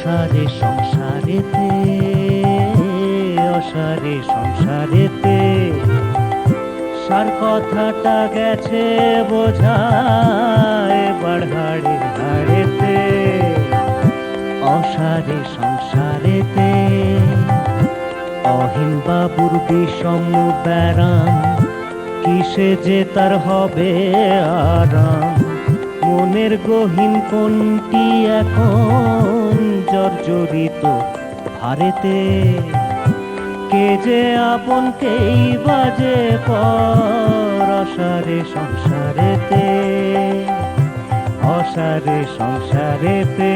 অসারে সংসারেতে, অসারে সংসারেতে সার কথাটা গেছে বোঝায় বাড়হাড়ের হাড়েতে। অসারে সংসারেতে অহিন বাবুর বিষম ব্যারাম, কিসে যে তার হবে আরাম। মনের গহীন কোনটি এখন জর্জরিত ভারেতে, কে যে আপন কেই বাজে পর। অসারে সংসারেতে, অসারে সংসারেতে।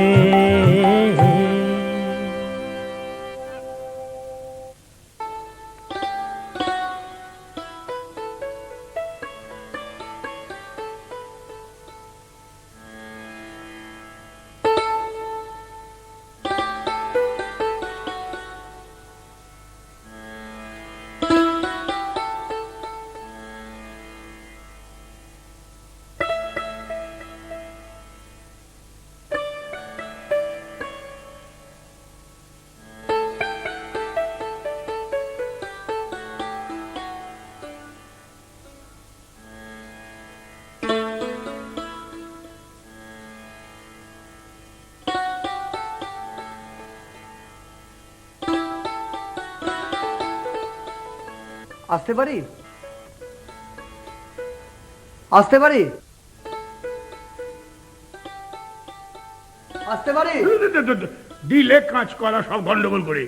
আসতে পারি? আসতে পারি? আসতে পারি? দিলে কাজ করা সব গন্ডগোল করে।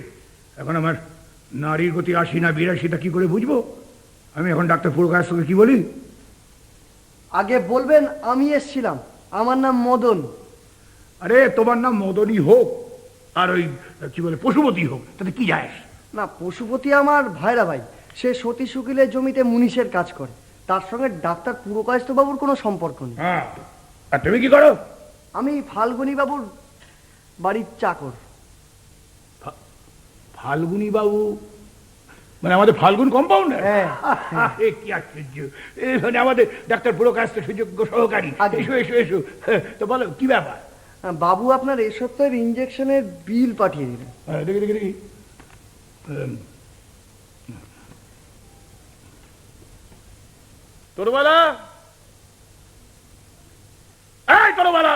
এখন আমার নারীর গতি ৮০ না ৮২ তা কি করে বুঝবো? আমি এখন ডাক্তার পুরকায়ের সঙ্গে কি বলি? আগে বলবেন আমি এসছিলাম, আমার নাম মদন। আরে তোমার নাম মদনই হোক আর ওই কি বলে পশুপতি হোক, তাতে কি যায়? না, পশুপতি আমার ভাইরা ভাই, সে সতী শুকিলের জমিতে মুনিশের কাজ করে। তার সঙ্গে ডাক্তার পুরকায়স্থ বাবুর কোনো সম্পর্ক নেই। হ্যাঁ, আর তুমি কি করো? আমি ফাল্গুনী বাবুর বাড়ির চাকর। ফাল্গুনী বাবু মানে আমাদের ফাল্গুন কম্পাউন্ডার? হ্যাঁ। কি আশ্চর্য, মানে আমাদের ডাক্তার পুরকায়স্থ সুযোগ্য সহকারী। এসো এসো এসো, তো বলো কি ব্যাপার? বাবু আপনার এ সপ্তাহের ইঞ্জেকশনের বিল পাঠিয়ে দিলেন। দেখি দেখি দেখি। তরুবালা, এই তরুবালা,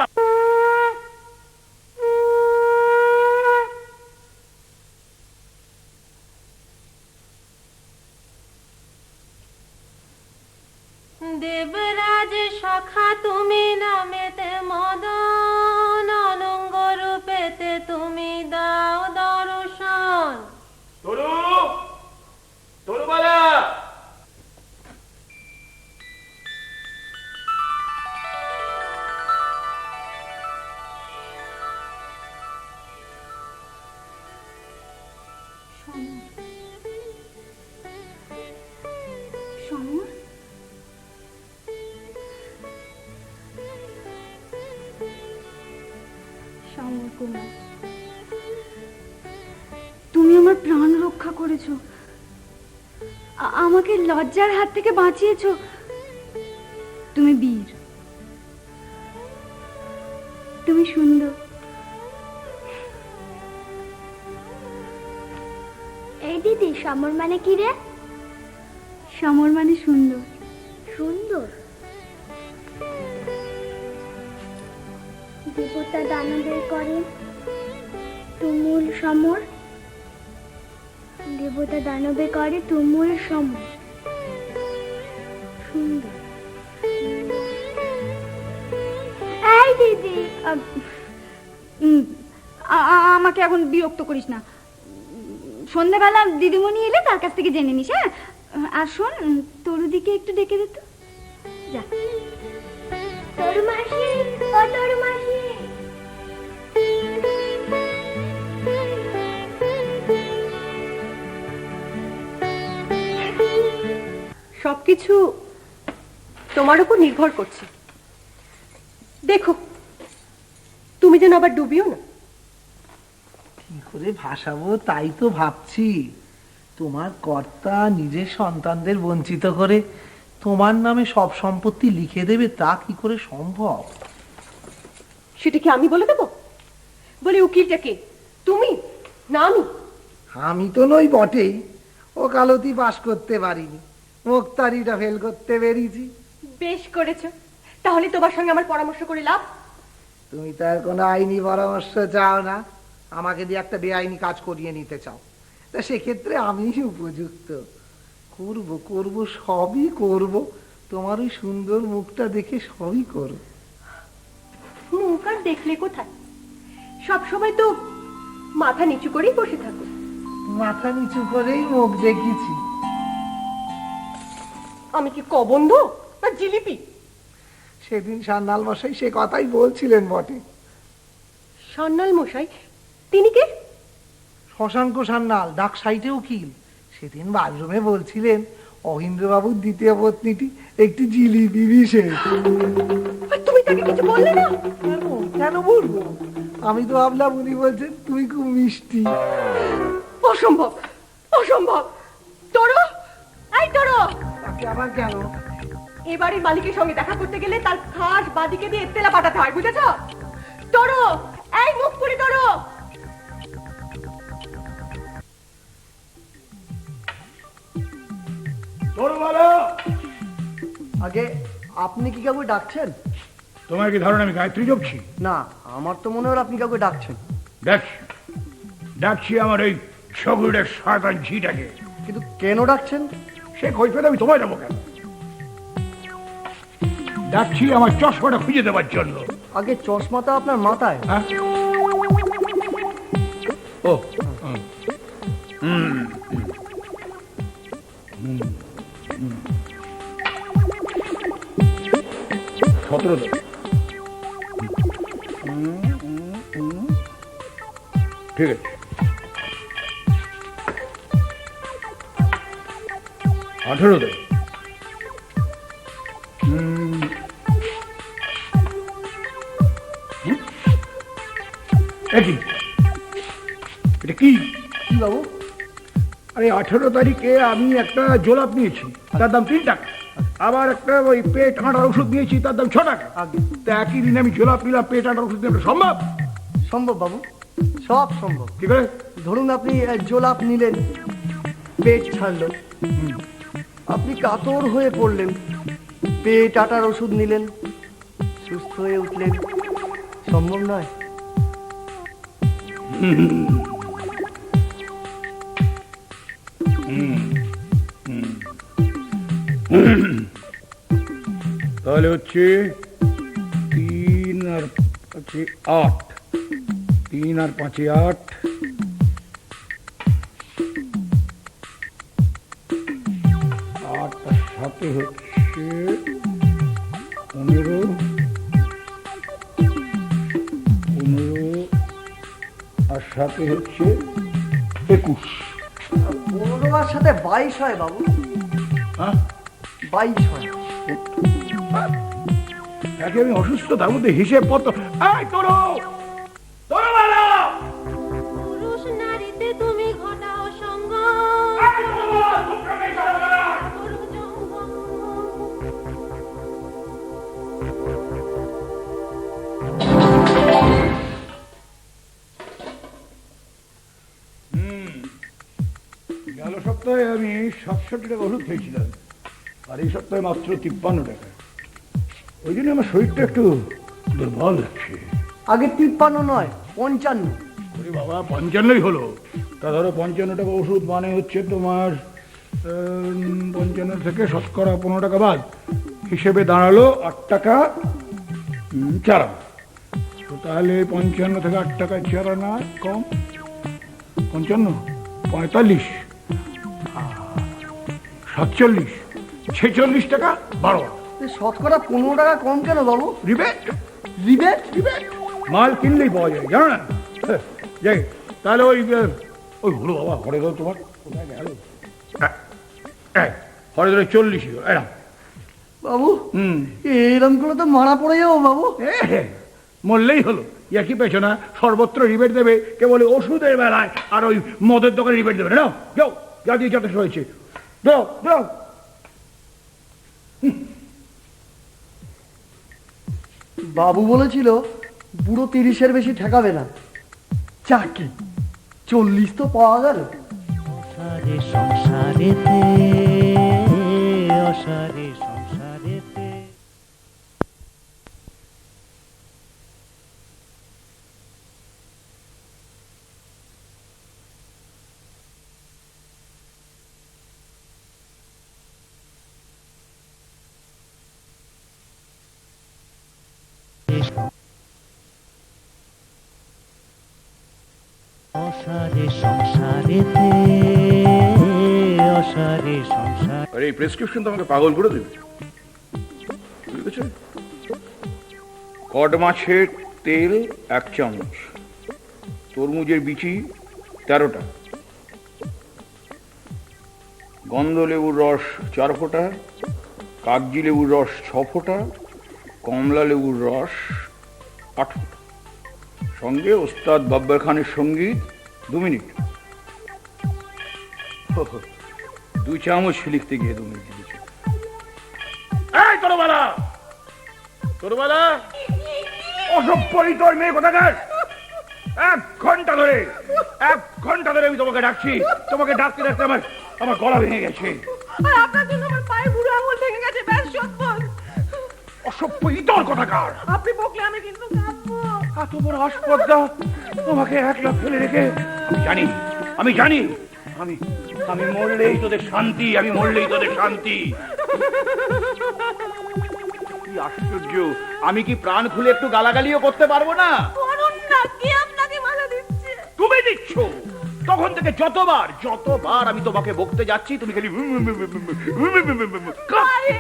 দেবরাজ সখা তুমি নামেতে মদন, অনঙ্গ রূপেতে তুমি দাও দর্শন। তরু, তরুবালা। তুমি আমার প্রাণ রক্ষা করেছো, আমাকে লজ্জার হাত থেকে বাঁচিয়েছো। তুমি বীর, তুমি সুন্দর। এই দিদি, সমর মানে কি রে? সমর মানে সুন্দর। সুন্দর? দেবতা দানবের করে তুমুল সমর, দেবতা দানবে করে তুমুল সমর। সুন্দর। এই দিদি, আমাকে এখন বিরক্ত করিস না। সন্ধ্যাবেলা দিদিমণি এলে তার কাছ থেকে জেনে নিস। হ্যাঁ, আর শোন, তরুদিকে একটু ডেকে দে তো। যা। তরু মাসি, ও তরু মাসি। সবকিছু তোমার উপর নির্ভর করছে। দেখো, তুমি যেন আবার ডুবিও না। কি করে ভাসাবো তাই তো ভাবছি। তোমার কর্তা নিজের সন্তানদের বঞ্চিত করে তোমার নামে সব সম্পত্তি লিখে দেবে, তা কি করে সম্ভব? সেটা কি আমি বলে দেবো? বলি উকিলটাকে তুমি না আমি? আমি তো নই বটেই, ও কালতি পাশ করতে পারিনি, মুক্তারিটা ফেল করতে পেরেছি। বেশ করেছো, তাহলে তোমার সঙ্গে আমার পরামর্শ করে লাভ? তুমি তো আর কোনো আইনি পরামর্শ চাও না, আমাকে দিয়ে একটা বেআইনি কাজ করিয়ে নিতে চাও। তা সেক্ষেত্রে আমি উপযুক্ত। করব করব সবই করব, তোমার ওই সুন্দর মুখটা দেখে সবই করব। মুখ আর দেখলে কোথায়, সব সময় তো মাথা নিচু করেই বসে থাকো। মাথা নিচু করেই মুখ দেখেছি। আমি কি কবন্ধ না জিলিপি? সেদিন সান্নাল মশাই সে কথাই বলছিলেন বটে। সান্নাল মশাই? তিনি কে? শশাঙ্ক সান্যাল, ডাক সাইটে উকিল। সেদিন বাথরুমে বলছিলেন অহিন্দ্রবাবুর দ্বিতীয় পত্নীটি একটি জিলিপি বিশেষ। আর তুমি তাকে কিছু বললে না? কেন বলবো? আমি তো ভাবলাম উনি বলছেন তুই খুব মিষ্টি। অসম্ভব, অসম্ভব। তোরো, এই তোরো, তাকে আবার কেন? এবারে মালিকের সঙ্গে দেখা করতে গেলে তার খাস বাদিকে দিয়ে তেলা পাঠাতে হয়, বুঝেছ? তোরো, এই মুখ পুরি তোরো। আগে আপনি কি কাউকে ডাকছেন? তোমার কি ধারণা আমি গায়ত্রী জপছি? না, আমার তো মনে হয় আপনি কাউকে ডাকছেন। ডাকছি আমার ওই ছগুড়ের শয়তান ঝিটাকে। কিন্তু কেন ডাকছেন? সে খোঁজ পেলে আমি তোমায় দেবো কেন? ডাকছি আমার চশমাটা খুঁজে দেওয়ার জন্য। আগে চশমাটা আপনার মাথায়? হ্যাঁ? ও হুম। 17 ঠিক আছে। 18 দেয়। এটা কি কি বাবু? আরে 18 তারিখে আমি একটা জোলাপ নিয়েছি, তার দাম 3 টাকা। আবার একটা ওই পেট আঁটার ওষুধ নিয়েছি, তার দাম 6 টাকা। তা একই দিন আমি জোলাপ নিলাম, পেট আঁটার ওষুধ নিলাম, সম্ভব? সম্ভব বাবু, সব সম্ভব। ঠিক আছে। ধরুন আপনি জোলাপ নিলেন, পেট ছাড়লো, আপনি কাতর হয়ে পড়লেন, পেট আটার ওষুধ নিলেন, সুস্থ হয়ে উঠলেন, সম্ভব নয়? তাহলে হচ্ছে 3 আর 5 8, 3 আর 5 8, 8 আর 7 হচ্ছে 15, 15 আর 7 হচ্ছে 21। 15 আর সাথে 22 হয় বাবু। হ্যাঁ, 22 হয়। তাকে আমি অসুস্থ, তার মধ্যে হিসেব পত্র। পুরুষ নারীতে তুমি ঘটাও সঙ্গ, গেল সপ্তাহে আমি 67 টাকা ওষুধ খেয়েছিলাম, আর এই সপ্তাহে মাত্র 53 টাকা। ওই জন্য আমার শরীরটা একটু দুর্বল লাগছে। আগে 53 নয়, 55। ওরে বাবা, 55ই হলো। তা ধরো 55 টাকা ওষুধ মানে হচ্ছে তোমার 55 থেকে শতকরা 15 টাকা বাদ, হিসেবে দাঁড়ালো 8 টাকা 4 আনা। তো তাহলে 55 থেকে 8 টাকা 4 আনা কম 55, 45, 47, 46 টাকা 12 আনা। শতকরা 15 টাকা কম কেন বাবু? Rebate, rebate? রিবেট মাল কিনলেই পাওয়া যায়, জানো না? যাই, তাহলে ওই হলো বাবা, হরে ধর তোমার কোথায় গেল? হরে ধরে 40 এরম। বাবু এরম করে তো মারা পড়ে যাবো বাবু। মরলেই হলো, একই পেছো না, সর্বত্র রিবেট দেবে, কেবল ওষুধের বেলায় আর ওই মদের দোকানে রিবেট দেবে না। যাও, যা দিয়ে যথেষ্ট হয়েছে, যাও যাও। বাবু বলেছিল বুড়ো 30-এর বেশি ঠেকাবে না। চাকরি 40 তো পাওয়া গেল। অসারে সংসারেতে, অসারে সংসারেতে। অসারে সংসারেতে, অসারে সংসার। আর এই প্রেসক্রিপশন তো আমাকে পাগল করে দেবে। বুঝেছ? কড মাছের তেল 1 চামচ, তরমুজের বিচি 13টা, গন্ধ লেবুর রস 4 ফোঁটা, কাগজি লেবুর রস 6 ফোঁটা, কমলা লেবুর রস 8 ফোঁটা, সঙ্গে ওস্তাদ বাব্বার খানের সঙ্গীত 2 মিনিট। 2 চামচ লিখতে গিয়ে 2 মিনিট লিখেছি। এই তরবালা, তরবালা, অসভ্য তোর মেয়ে কোথাকার! 1 ঘন্টা ধরে আমি তোমাকে ডাকছি, তোমাকে ডাকতে ডাকতে আমার গলা ভেঙে গেছে। আর আপনার জন্য আমার পায়ে বুড়ো আঙুল ভেঙে গেছে। ব্যাস সত্যি, অসভ্য ইতর কোথাকার! আপনি বকলে আমি কিন্তু কাঁদবো। এত বড় আসপদ্দা আমাকে একলা ফেলে রেখে, আমি জানি আমি মরলেই তোদের শান্তি, আমি মরলেই তোদের শান্তি। কি আশ্চর্য, আমি কি প্রাণ খুলে একটু গালাগালিও করতে পারবো না? করুন না, কে আপনাকে মাথা দিচ্ছে? তুমি দিচ্ছ। তখন থেকে যতবার আমি তোমাকে বকতে যাচ্ছি, তুমি খালি আরে,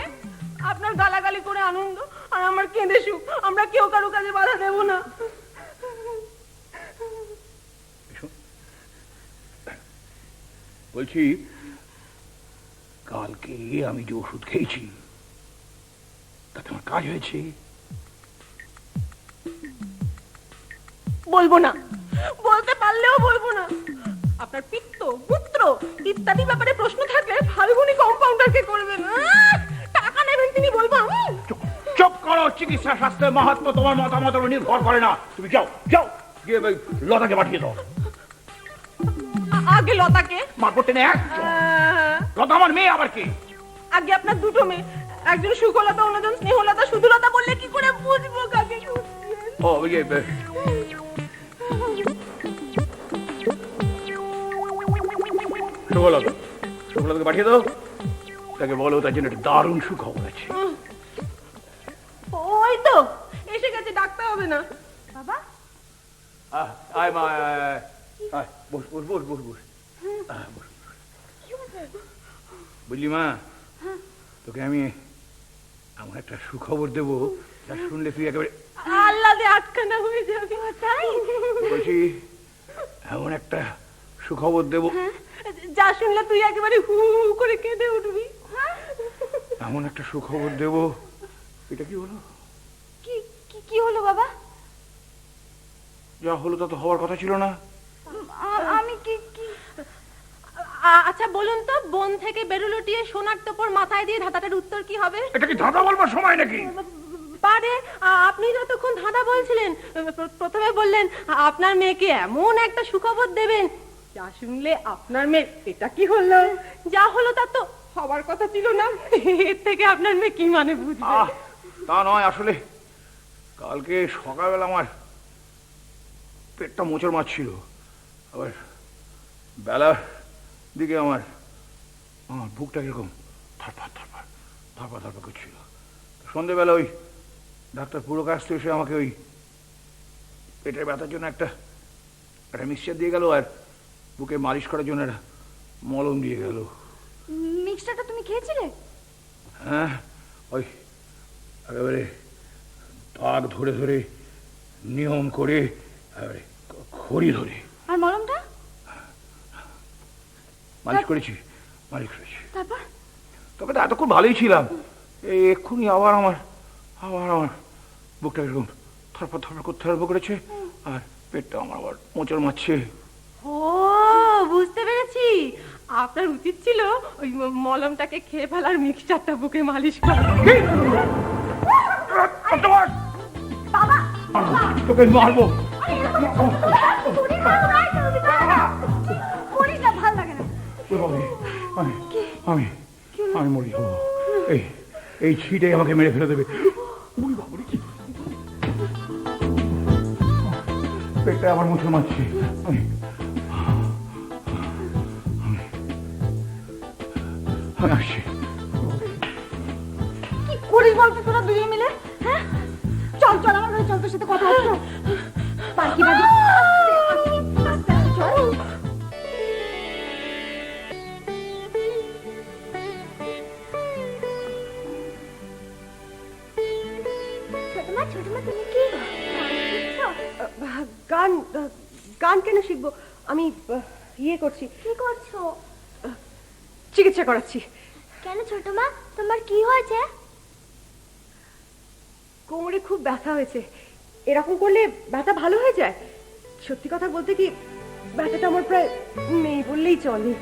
আপনার গালাগালি করে আনন্দ আর আমার কেঁদে সুখ। আমরা কেউ কারো কাজে বাধা দেব না। বলছি, কালকে আমি যে ওষুধ খেয়েছি তাতে আমার কাজ হয়েছে। বলবো না, বলতে পারলেও বলবো না। আপনার পিত্ত, মূত্র ইত্যাদি ব্যাপারে প্রশ্ন থাকলে ফাল্গুনি কম্পাউন্ডারকে করবেন। টাকা নেবেন তিনি, বলবো আমি? চুপ করো। চিকিৎসা শাস্ত্রের মাহাত্ম্য তোমার মতামতের উপর নির্ভর করে না। তুমি যাও গিয়ে লতাকে পাঠিয়ে দাও। আগে লতাকে মারবো টেনে এক। লতা আমার মেয়ে, আবার কি? আগে আপনার দুটো মেয়ে, একজন সুখলতা অন্যজন স্নেহলতা। শুধুলতা বললে কি করে বুঝবো কাকে? ও সুখলতাকে পাঠিয়ে দাও। তাকে বলো তার জন্য একটা দারুণ সুখবর আছে। ওই তো এসে গেছে, ডাকতে হবে না। বাবা, আয় মা, আয় বস। বুঝলি মা, তোকে আমি এমন একটা সুখবর দেবো যা শুনলে তুই একেবারে আল্লাদে আটকানা হয়ে যাবে। তাই বলছি, এমন একটা সুখবর দেবো যা শুনলে তুই একেবারে হু হু করে কেঁদে উঠবি। এমন একটা সুখবর দেবো। এটা কি হলো? কি হলো বাবা? যা হলো তা তো হওয়ার কথা ছিল না। আমি কি আচ্ছা বলুন তো, বন থেকে বেরুলটিয়ে সোনার টোপর মাথায় দিয়ে ধাঁধাটার উত্তর কি হবে? এটা কি ধাঁধা বলবার সময় নাকি? পারে, আপনি যতক্ষণ ধাঁধা বলছিলেন প্রথমে বললেন আপনার মেয়েকে এমন একটা সুখবর দেবেন যা শুনলে আপনার মেয়ে, এটা কি হলো? যা হলো তা তো হবার কথা ছিল না। এর থেকে আপনার মেয়ে কি মানে বুঝবে? তা নয়, আসলে কালকে সকালবেলা আমার পেটটা মোচড় মারছিল, আবার বেলার দিকে আমার বুকটা কিরকম ধরপা করছিল। সন্ধ্যেবেলা ওই ডাক্তার পুরো কাছ থেকে এসে আমাকে ওই পেটের ব্যথার জন্য একটা মিক্সচার দিয়ে গেল, আর বুকে মালিশ করার জন্য একটা মলম দিয়ে গেল। মিক্সচারটা তুমি খেয়েছিলে? হ্যাঁ, ওই একেবারে দাগ ধরে নিয়ম করে খড়ি ধরে। আর মলমটা? মালিশ করেছি। তারপর? তবে তো এতক্ষণ ভালোই ছিলাম। এই এক্ষুনি আবার আমার বুকটা এরকম থরপর করতে আরম্ভ করেছে, আর পেটটা আমার আবার মোচড় মারছে। ও, বুঝতে পেরেছি। আপনার উচিত ছিল ওই মলমটাকে খেয়ে ফেলার, মিক্সচারটা বুকে মালিশ করা। তোকে মারবো। বাবা, আমি আমি মরে যাবো। এই ছিটে আমাকে মেরে ফেলে দেবে। ওরে বাবা, কি পেটটা আমার মুখে মারছে। আমি আসছি। কি করিস বলতো তোরা দুজন মিলে? হ্যাঁ, চল চল আমার ঘরে চল, তোর সাথে কথা আছে। পার্কি বাজি, আস্তে আস্তে চল। ছোটমা ছোটমা তুমি কি গান গান কেন শিখবো? আমি ইয়ে করছি, কি করছো? চিকিৎসা করাচ্ছি। কেন ছোটমা, তোমার কি হয়েছে? কোমরে খুব ব্যথা হয়েছে। এরকম করলে ব্যথা ভালো হয়ে যায়? সত্যি কথা বলতে কি, ব্যথাটা আমার প্রায় নেই বললেই চলে।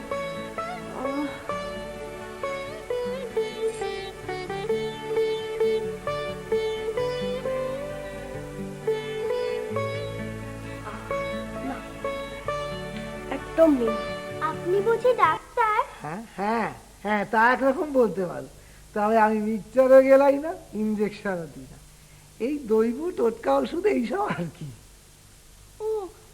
একদম নেই। আপনি বুঝি ডাক্তার? হ্যাঁ হ্যাঁ হ্যাঁ, তা একরকম বলতে পারো। তবে আমি মিক্সচারও গেলাই না, ইঞ্জেকশনও দিই না। এই দৈব টোটকা ওষুধ এইসব আর কি। ও,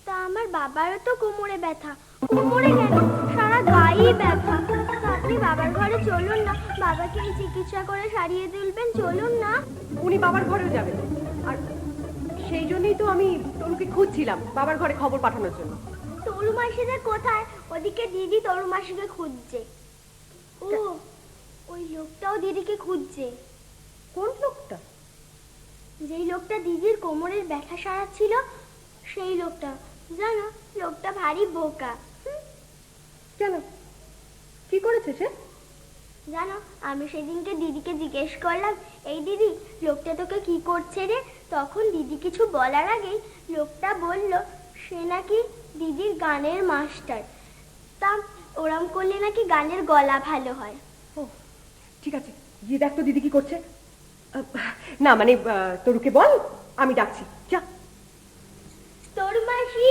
তা আমার বাবারও তো কোমরে ব্যথা। কোমরে কেন, সারা গায়েই ব্যথা। তা আপনি বাবার ঘরে চলুন না, বাবাকে এই চিকিৎসা করে সারিয়ে তুলবেন, চলুন না। উনি বাবার ঘরেও যাবেন, আর সেই জন্যই তো আমি তরুকে খুঁজছিলাম বাবার ঘরে খবর পাঠানোর জন্য। তরু মাসিদের কোথায়? ওদিকে দিদি তরু মাসিকে খুঁজছে। ও, ওই লোকটাও দিদিকে খুঁজছে। কোন লোকটা? যেই লোকটা দিদির কোমরের ব্যথা সারাচ্ছিল, সেই লোকটা। জানো, লোকটা ভারী বোকা। কেন, কি করেছে সে? জানো, আমি সেদিনকে দিদিকে জিজ্ঞেস করলাম, এই দিদি, লোকটা তোকে কি করছে রে? তখন দিদি কিছু বলার আগেই লোকটা বলল সে নাকি দিদির গানের মাস্টার। তা ওরম করলে নাকি গানের গলা ভালো হয়। ও ঠিক আছে, গিয়ে দেখ তো দিদি কি করছে। না মানে তরুকে বল আমি ডাকছি, যা। তরু মাসি,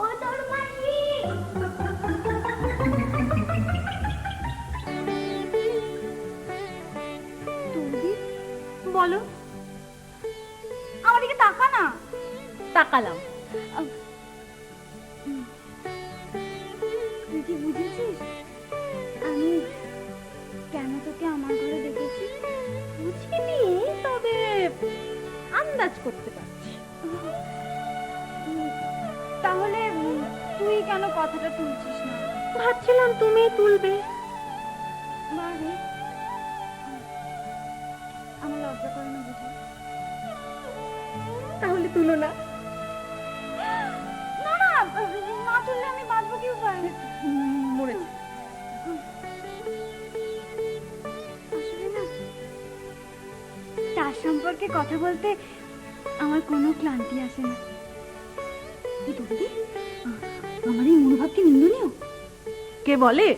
ও তরু মাসি। বলো, আমার দিকে তাকা না। তাকালাম। তুই কি বুঝেছিস আমি কেন তোকে আমার ঘরে ডেকেছি? বুঝিনি, তবে আন্দাজ করতে পারছি। তাহলে তুই কেন কথাটা তুলছিস না? ভাবছিলাম তুমি তুলবে। বারে, আমার লজ্জা করে না বুঝি? তাহলে তুলো না। না না, না তুললে আমি বাঁচবো কি উপায়? মরে আসলে না, তার সম্পর্কে কথা বলতে আমার কোনো ক্লান্তি আসে না। এই তো দিদি, আমার এই মনোভাব কি নিন্দনীয়? কে বলে?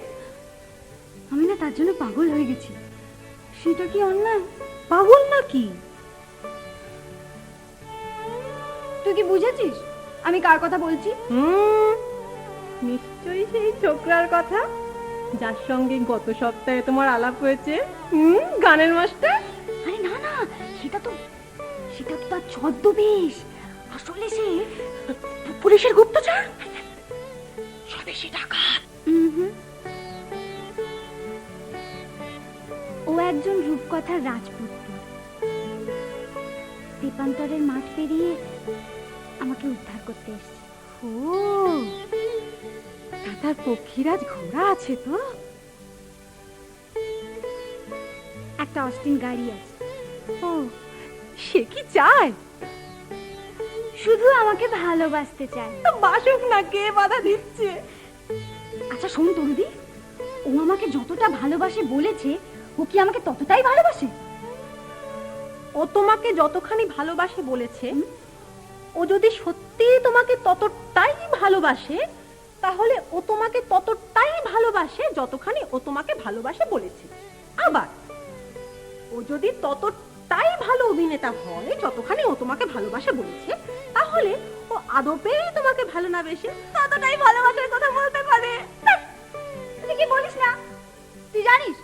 আমি না তার জন্য পাগল হয়ে গেছি। সেটা কি অন্যায়? পাগল নাকি? তুই কি বুঝেছিস আমি কার কথা বলছি? নিশ্চয়ই সেই ছোকরার কথা, যার সঙ্গে গত সপ্তাহে তোমার আলাপ হয়েছে। গানের মাস্টার। আরে না না, সেটা তো তার ছদ্মবেশ। আসলে সে পুলিশের গুপ্তচর, স্বদেশী ডাকাত। ও একজন রূপকথার রাজপুত্র। দীপান্তরের মাঠ পেরিয়ে আমাকে উদ্ধার করতে এসেছে। ও, তার পক্ষীরাজ ঘোড়া আছে তো? একটা অস্টিন গাড়ি আছে। ও, সে কি চায়? শুধু আমাকে ভালোবাসতে চায়। বাসুক না, কে বাধা দিচ্ছে? আচ্ছা শোন তরুদি, ও আমাকে যতটা ভালোবাসে বলেছে, ও কি আমাকে ততটাই ভালোবাসে? ও তোমাকে যতখানি ভালোবাসে বলেছে, ও যদি সত্যি তোমাকে ততটাই ভালোবাসে, তাহলে ও তোমাকে ততটাই ভালোবাসে যতখানি ও তোমাকে ভালোবাসে বলেছে। আবার ও যদি ততটাই ভালো অভিনেতা হয় যতখানি ও তোমাকে ভালোবাসে বলেছে, তাহলে ও আদপেই তোমাকে ভালো না বেশে ততটাই ভালোবাসার কথা বলতে পারে। তুই কি বলিস না, তুই জানিস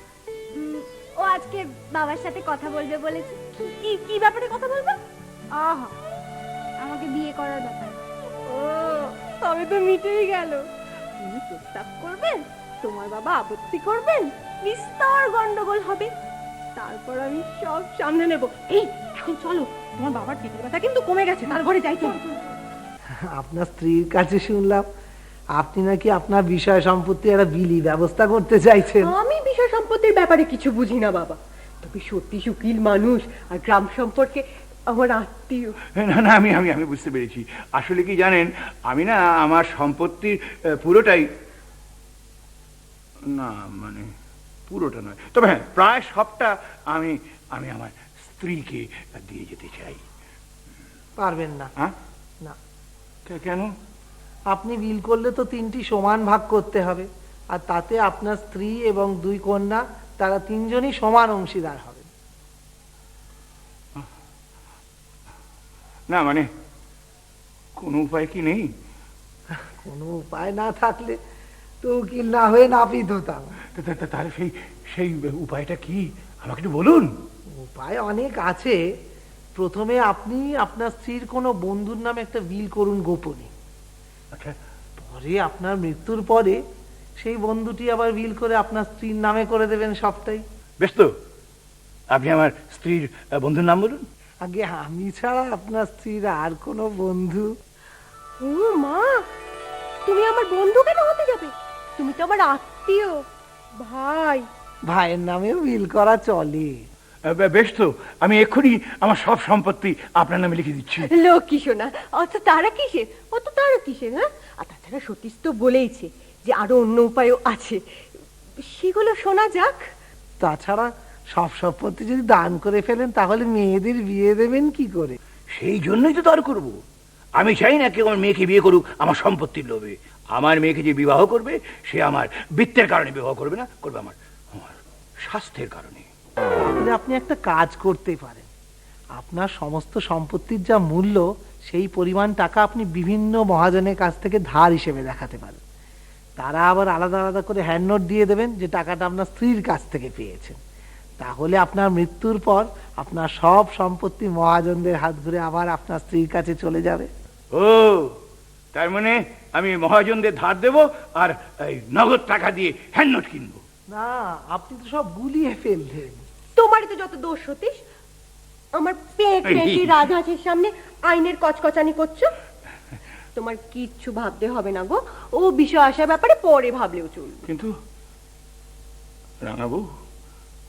ও আজকে বাবার সাথে কথা বলবে বলেছে। কি কি ব্যাপারে কথা বলবো? আহা, আমাকে বিয়ে করার ব্যাপারে। ও, তবে তো মিটেই গেল। তুমি প্রস্তাব করবেন, তোমার বাবা আপত্তি করবেন, বিস্তর গন্ডগোল হবে, তারপর আমি সব সামনে নেব। এই এখন চলো, তোমার বাবার পেটের ব্যথা কিন্তু কমে গেছে, তার ঘরে যাই। চল। আপনার স্ত্রীর কাছে শুনলাম আপনি নাকি আপনার বিষয় সম্পত্তি একটা বিলি ব্যবস্থা করতে চাইছেন। আমি বিষয় সম্পত্তির ব্যাপারে কিছু বুঝি না বাবা, তবে সত্যি উকিল মানুষ আর গ্রাম সম্পর্কে আমার আত্মীয়। না না, আমি আমি আমি বুঝতে পেরেছি। আসলে কি জানেন, আমি না আমার সম্পত্তির পুরোটাই, না মানে পুরোটা নয়, তবে হ্যাঁ প্রায় সবটা আমি আমি আমার স্ত্রীকে দিয়ে যেতে চাই। পারবেন না। হ্যাঁ না। কেন? আপনি বিল করলে তো 3টি সমান ভাগ করতে হবে, আর তাতে আপনার স্ত্রী এবং 2 কন্যা তারা 3জনই সমান অংশীদার হবে। না মানে কোনো উপায় কি নেই? কোনো উপায় না থাকলে তো উকিল না হয়ে নাপিত হতাম। তাহলে সেই সেই উপায়টা কি আমাকে একটু বলুন। উপায় অনেক আছে। প্রথমে আপনি আপনার স্ত্রীর কোনো বন্ধুর নামে একটা বিল করুন গোপনে। আচ্ছা, পরে আপনার মৃত্যুর পরে সেই বন্ধুটি আবার বিল করে আপনার স্ত্রীর নামে করে দেবেন সবটাই। বেশ তো, আপনি আমার স্ত্রীর বন্ধুর নাম বলুন। আগে আমি ছাড়া আপনার স্ত্রীর আর কোনো বন্ধু? ও মা, তুমি আমার বন্ধু কেন হতে যাবে? তুমি তো আমার আত্মীয়, ভাই। ভাইয়ের নামেও বিল করা চলে। বেশ তো, আমি এক্ষুনি আমার সব সম্পত্তি আপনার নামে লিখে দিচ্ছি। লক্ষ্মী সোনা, অত তারা কিসের? অত তারা কিসের? হ্যাঁ, আর তাছাড়া সতীশ তো বলেইছে যে আরো অন্য উপায়ও আছে, সেগুলো শোনা যাক। তাছাড়া সব সম্পত্তি যদি দান করে ফেলেন তাহলে মেয়েদের বিয়ে দেবেন কি করে? সেই জন্যই তো তার করবো। আমি চাই না কেউ আমার মেয়েকে বিয়ে করুক আমার সম্পত্তির লোভে। আমার মেয়েকে যে বিবাহ করবে সে আমার বৃত্তের কারণে বিবাহ করবে না, করবে আমার আমার স্বাস্থ্যের কারণে। তাহলে আপনি একটা কাজ করতে পারেন। আপনার সমস্ত সম্পত্তির যা মূল্য সেই পরিমাণ টাকা আপনি বিভিন্ন মহাজনের কাছ থেকে ধার হিসেবে দেখাতে পারেন। তারা আবার আলাদা আলাদা করে হ্যান্ড নোট দিয়ে দেবেন যে টাকাটা আপনার স্ত্রীর কাছ থেকে পেয়েছেন। তাহলে আপনার মৃত্যুর পর আপনার সব সম্পত্তি মহাজনদের হাত ঘুরে আবার আপনার স্ত্রীর কাছে চলে যাবে। ও, তার মানে আমি মহাজনদের ধার দেব আর এই নগদ টাকা দিয়ে হ্যান্ড নোট কিনবো? না, আপনি তো সব গুলিয়ে ফেললেন। তোমারই তো যত দোষ সতীশ, আমার পেট পেটি রাজহাঁসের সামনে আইনের কচকচানি করছো। তোমার কিচ্ছু ভাবতে হবে না গো, ও বিষয় আসার ব্যাপারে পরে ভাবলেও চলবে। কিন্তু রাঙাবু,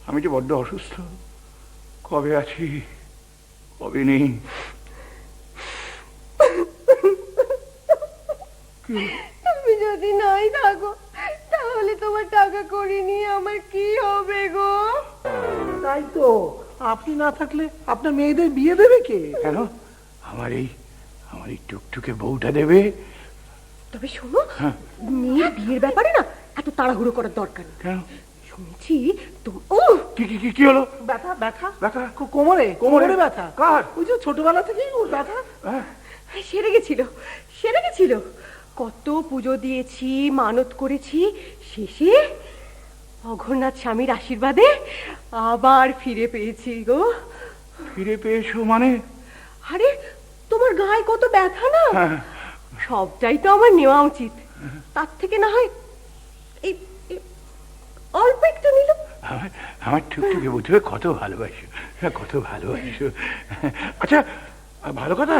আমি যে বড্ড অসুস্থ, কবে আছি কবে নেই। তুমি যদি নাই থাকো তাহলে তোমার টাকা করি নিয়ে আমার কি হবে গো? তাই তো, আপনি না থাকলে আপনার মেয়েদের বিয়ে দেবে কে? কেন? আমার এই টুকটুকে বউটা দেবে। তবে শোনো, মেয়ের বিয়ের ব্যাপারে না এত তাড়াহুড়ো করার দরকার নেই। কেন? শুনছি কি কি কি কি হলো? ব্যথা ব্যথা ব্যথা? কোমরে কোমরে ব্যথা। কার? ওই যে ছোটবেলা থেকেই ওর ব্যথা। সেরে গেছিল। কত পুজো দিয়েছি, মানত করেছি, শেষে অঘরনাথ স্বামীর আশীর্বাদে আবার ফিরে পেয়েছি গো। ফিরে পেয়েছো মানে? আরে তোমার গায়ে কত ব্যথা না, হ্যাঁ। সবটাই তো আমার নেওয়া উচিত। তার থেকে না হয় এই অল্প একটু নিল। আমার টুকটুকে বুঝবে কত ভালোবাসো, কত ভালোবাসো। আচ্ছা, ভালো কথা,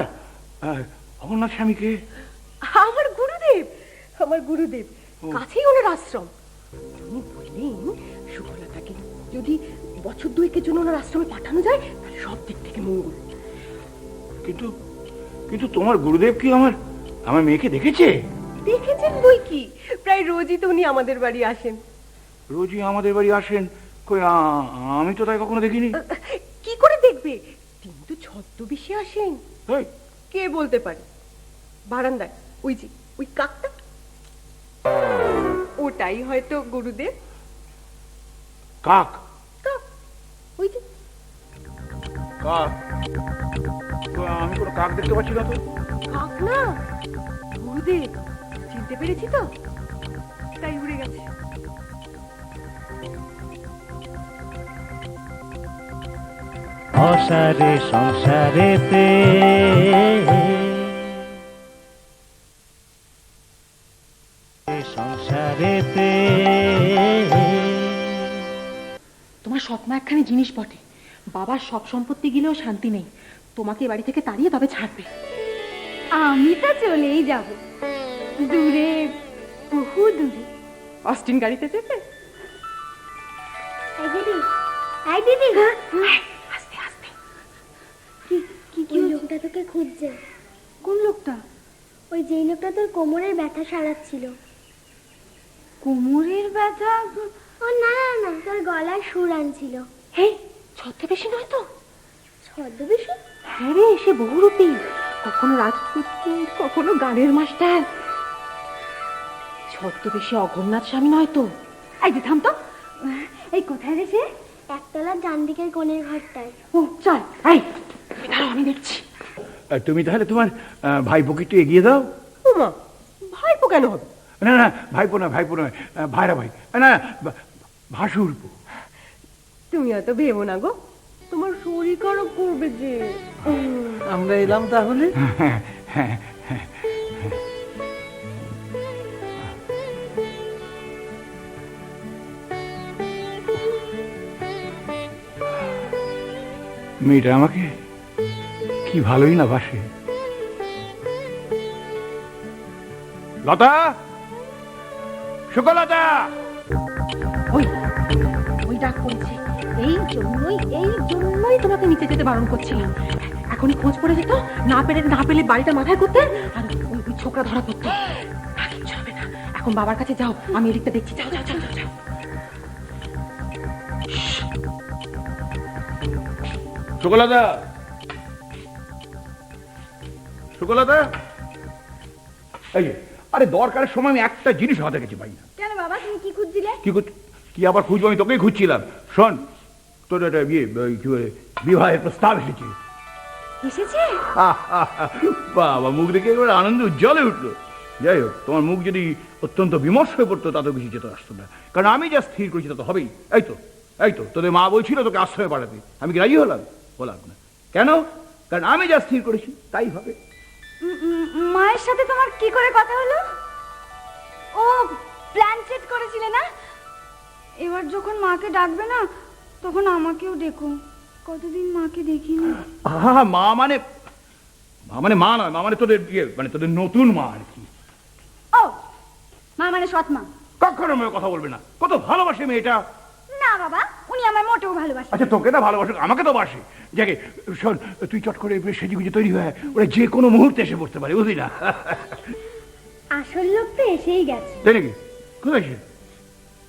অমরনাথ স্বামীকে? আমার গুরুদেব, কাছেই ওনার আশ্রম। উনি বললেন সুফলতাকে যদি বছর 2 জন্য ওনার আশ্রমে পাঠানো যায় তাহলে সব দিক থেকে মঙ্গল। কিন্তু কিন্তু তোমার গুরুদেব কি আমার মেয়েকে দেখেছেন বই কি? প্রায় রোজই তো উনি আমাদের বাড়ি আসেন। রোজই আমাদের বাড়ি আসেন? কই, আমি তো তাই কখনো দেখিনি। কি করে দেখবে, তিনি তো ছদ্মবেশে আসেন। কে বলতে পারে? বারান্দায় ওই যে ওই কাকটা, ওটাই হয়তো গুরুদেব। কাক? ওই যে কাক? আমি কোনো কাক দেখতে পাচ্ছি না তো। কাক না, গুরুদেব। চিনতে পেরেছি তো, তাই উড়ে গেছে। অসারে সংসারেতে সংসারেতে তোমার সৎমা একখানি জিনিস বটে, বাবার সব সম্পত্তি গেলেও শান্তি নেই, তোমাকে এ বাড়ি থেকে তাড়িয়ে তবে ছাড়বে। আমি তো চলেই যাব, দূরে, বহু দূরে। অস্টিন গাড়িতে যেতে? এই দিদি, এই দিদি, আস্তে আস্তে। ওই লোকটা তোকে খুঁজছে। কোন লোকটা? ওই যেই লোকটা তোর কোমরের ব্যথা সারাচ্ছিল। কোমরের ব্যথা? ও না না না, তোর গলায় সুর আনছিল। হেই, ছদ্মবেশী নয় তো? ছদ্মবেশী? হ্যাঁ রে, সে বহুরূপী, কখনো রাজপুত্র, কখনো গানের মাস্টার। ছদ্মবেশী অঘোরনাথ স্বামী নয় তো? এই যে থাম তো, এই কোথায় রে সে? একতলার ডান দিকের কোণের ঘরটায়। ও চল, এই দাঁড়াও, আমি দেখছি। তুমি তাহলে তোমার ভাইপোকে একটু এগিয়ে দাও। ওমা, ভাইপো কেন হবে? না না, ভাইপো না, ভাইপো নয়, ভাইরা ভাই, না ভাসুরপো। তুমি অত ভেবো না গো, তোমার শরীর খারাপ করবে যে। আমরা এলাম তাহলে। মেয়েটা আমাকে কি ভালোই না বাসে। লতা, সুকলতা, ওই ওই ডাক পড়েছে, এই জন্যই তোমাকে নিচে যেতে বারণ করছিলাম। এখনই খোঁজ পড়ে যেত, না পেলে বাড়িটা মাথায় করতে, আর ওই ছোকরা ধরা পড়তো। কিচ্ছু হবে না, এখন বাবার কাছে যাও, আমি এদিকটা দেখছি। যাও যাও যাও যাও। সুকলতা, সুকলতা, এই যে, আরে দরকারের সময় আমি একটা জিনিস হাতে গেছি পাই না। কেন বাবা, তুমি কি খুঁজছিলে? কি আবার খুঁজবো? আমি তোকেই খুঁজছিলাম। শোন, তোর একটা বিবাহের প্রস্তাব এসেছে। এসেছে? বাবা, মুখ দেখে একেবারে আনন্দ উজ্জ্বলে উঠলো। যাই হোক, তোমার মুখ যদি অত্যন্ত বিমর্ষ হয়ে পড়তো তাতেও কিছু যেতে আসতো না, কারণ আমি যা স্থির করেছি তা তো হবেই। এই তো তোদের মা বলছিল তোকে আশ্রয় বাড়াতে, আমি কি রাজি হলাম? হলাম না। কেন? কারণ আমি যা স্থির করেছি তাই হবে। মায়ের সাথে তোমার কি করে কথা হলো? ও প্ল্যান সেট করেছিলে না? এবার যখন মাকে ডাকবে না, তখন আমাকেও ডেকো। কতদিন মাকে দেখিনি। মা মানে মা নয়, মা মানে তোদের তোদের নতুন মা আর কি। ও মা মানে সৎ মা? কখনো মেয়ে কথা বলবে না। কত ভালোবাসে মেয়েটা। না বাবা, উনি আমার মোটেও ভালোবাসেন। আচ্ছা, তোকে না ভালোবাসে, আমাকে তো বাসে। যাকে শোন, তুই চট করে সেজে গুজে তৈরি হয়ে ওরা যে কোনো মুহূর্তে এসে পড়তে পারে, বুঝলি না? আসল লোক তো এসেই গেছে। তাই নাকি? কোথায় সে?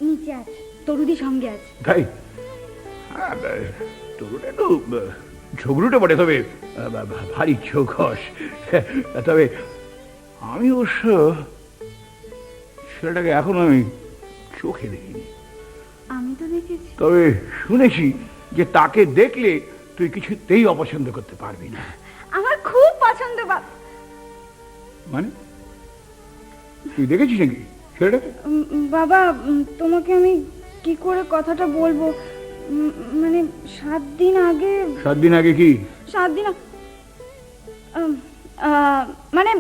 নিচে আছে, তরুদি সঙ্গে আছে। তাই? তরুটা একটু ঝগড়ুটে বটে, তবে ভারী চৌখস। তবে আমি অবশ্য ছেলেটাকে এখনো আমি চোখে দেখিনি। আমি তো দেখেছি। তবে শুনেছি যে তাকে দেখলে তুই কিছুতেই অপছন্দ করতে পারবি না। আমার খুব পছন্দ বাবা। মানে তুই দেখেছিস নাকি ছেলেটাকে? বাবা, তোমাকে আমি কি করে কথাটা বলবো, মানে 7 দিন আগে। 7 দিন আগে কি? 7 দিন মানে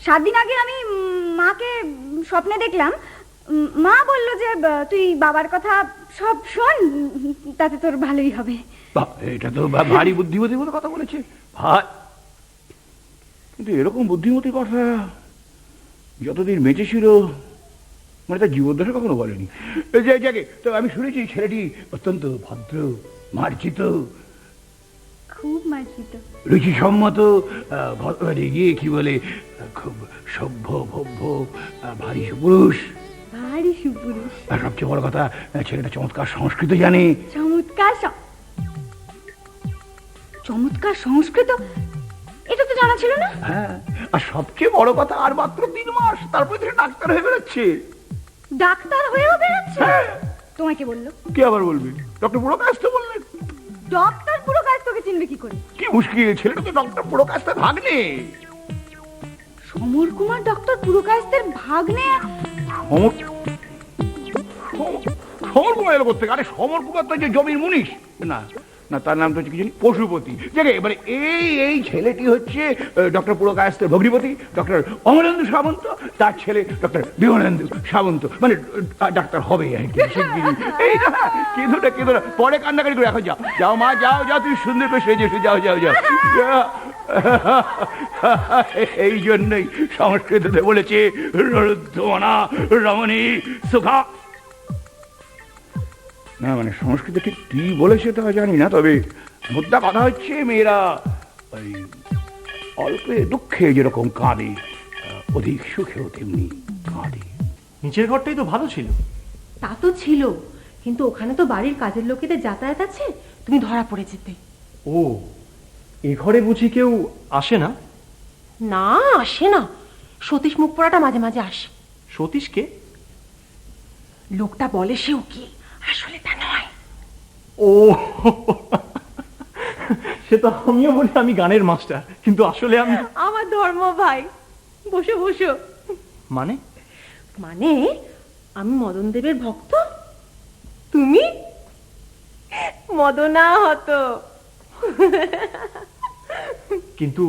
7 দিন আগে আমি মাকে স্বপ্নে দেখলাম। মা বললো যে তুই বাবার কথা সব শোন, তাতে তোর ভালোই হবে। এটা তো ভারী বুদ্ধিমতী বলে কথা বলেছে ভাই। কিন্তু এরকম বুদ্ধিমতী কথা যতদিন বেঁচে ছিল মানে তার জীবদ্দশা কখনো বলেনি। যাকে তো আমি শুনেছি ছেলেটি অত্যন্ত ভদ্র, মার্জিত, খুব মার্জিত, রুচিসম্মত, গিয়ে কি বলে খুব সভ্য ভব্য, ভারী সুপুরুষ। ভারী সুপুরুষ। আর সবচেয়ে বড় কথা, ছেলেটা চমৎকার সংস্কৃত জানে। চমৎকার সংস্কৃত? এটা তো জানা ছিল না। হ্যাঁ, আর সবচেয়ে বড় কথা, আর মাত্র 3 মাস, তারপরে সে ডাক্তার হয়ে বেরোচ্ছে। ডাক্তার হয়েও বেরোচ্ছে? তোমাকে বললো? কে আবার বলবে? ডক্টর পুরকায়স্থ বললেন। ডক্টর পুরকায়স্থকে চিনবে কি করে? কি মুশকিল, ছেলেটা তো ডক্টর পুরকায়স্থের ভাগ্নে। সমর কুমার ডক্টর পুরকায়স্থের ভাগ্নে? সমর কুমার এলো করতে? আরে সমর কুমার তো যে জমির মুনিশ না, না তার নাম তো হচ্ছে কি জানি পশুপতি। দেখে এবারে এই ছেলেটি হচ্ছে ডক্টর পুরকায়স্থের ভগ্নিপতি, ডক্টর অমরেন্দু সামন্ত, তার ছেলে ডক্টর বিমলেন্দু সামন্ত, মানে ডাক্তার হবে আর কি শিগগিরই। এই কেঁদো না, পরে কান্নাকাটি করে। এখন যাও মা, যাও তুমি সুন্দর করে সেজে এসো, যাও। এই জন্যই সংস্কৃততে বলেছে রুদ্ধমনা রমণী সুখা। না মানে সংস্কৃত ঠিক কি বলেছে তা জানি না, তবে মুদ্রা কথা হচ্ছে মেয়েরা ওই অল্পে দুঃখে যেরকম কাঁদে, অধিক সুখেও তেমনি কাঁদে। নিচের ঘরটাই তো ভালো ছিল। তা তো ছিল, কিন্তু ওখানে তো বাড়ির কাজের লোকেদের যাতায়াত আছে, তুমি ধরা পড়ে যেতে। ও, এ ঘরে বুঝি কেউ আসে না? না, আসে না। সতীশ মুখ পড়াটা মাঝে মাঝে আসে। সতীশকে? লোকটা বলে সে উকিল, আসলে তা নয়। ও, সে তো আমিও বলি আমি গানের মাস্টার, কিন্তু আসলে আমি। আমার ধর্ম ভাই, বসো বসো। মানে আমি মদন দেবের ভক্ত, তুমি মদনা হতো। কিন্তু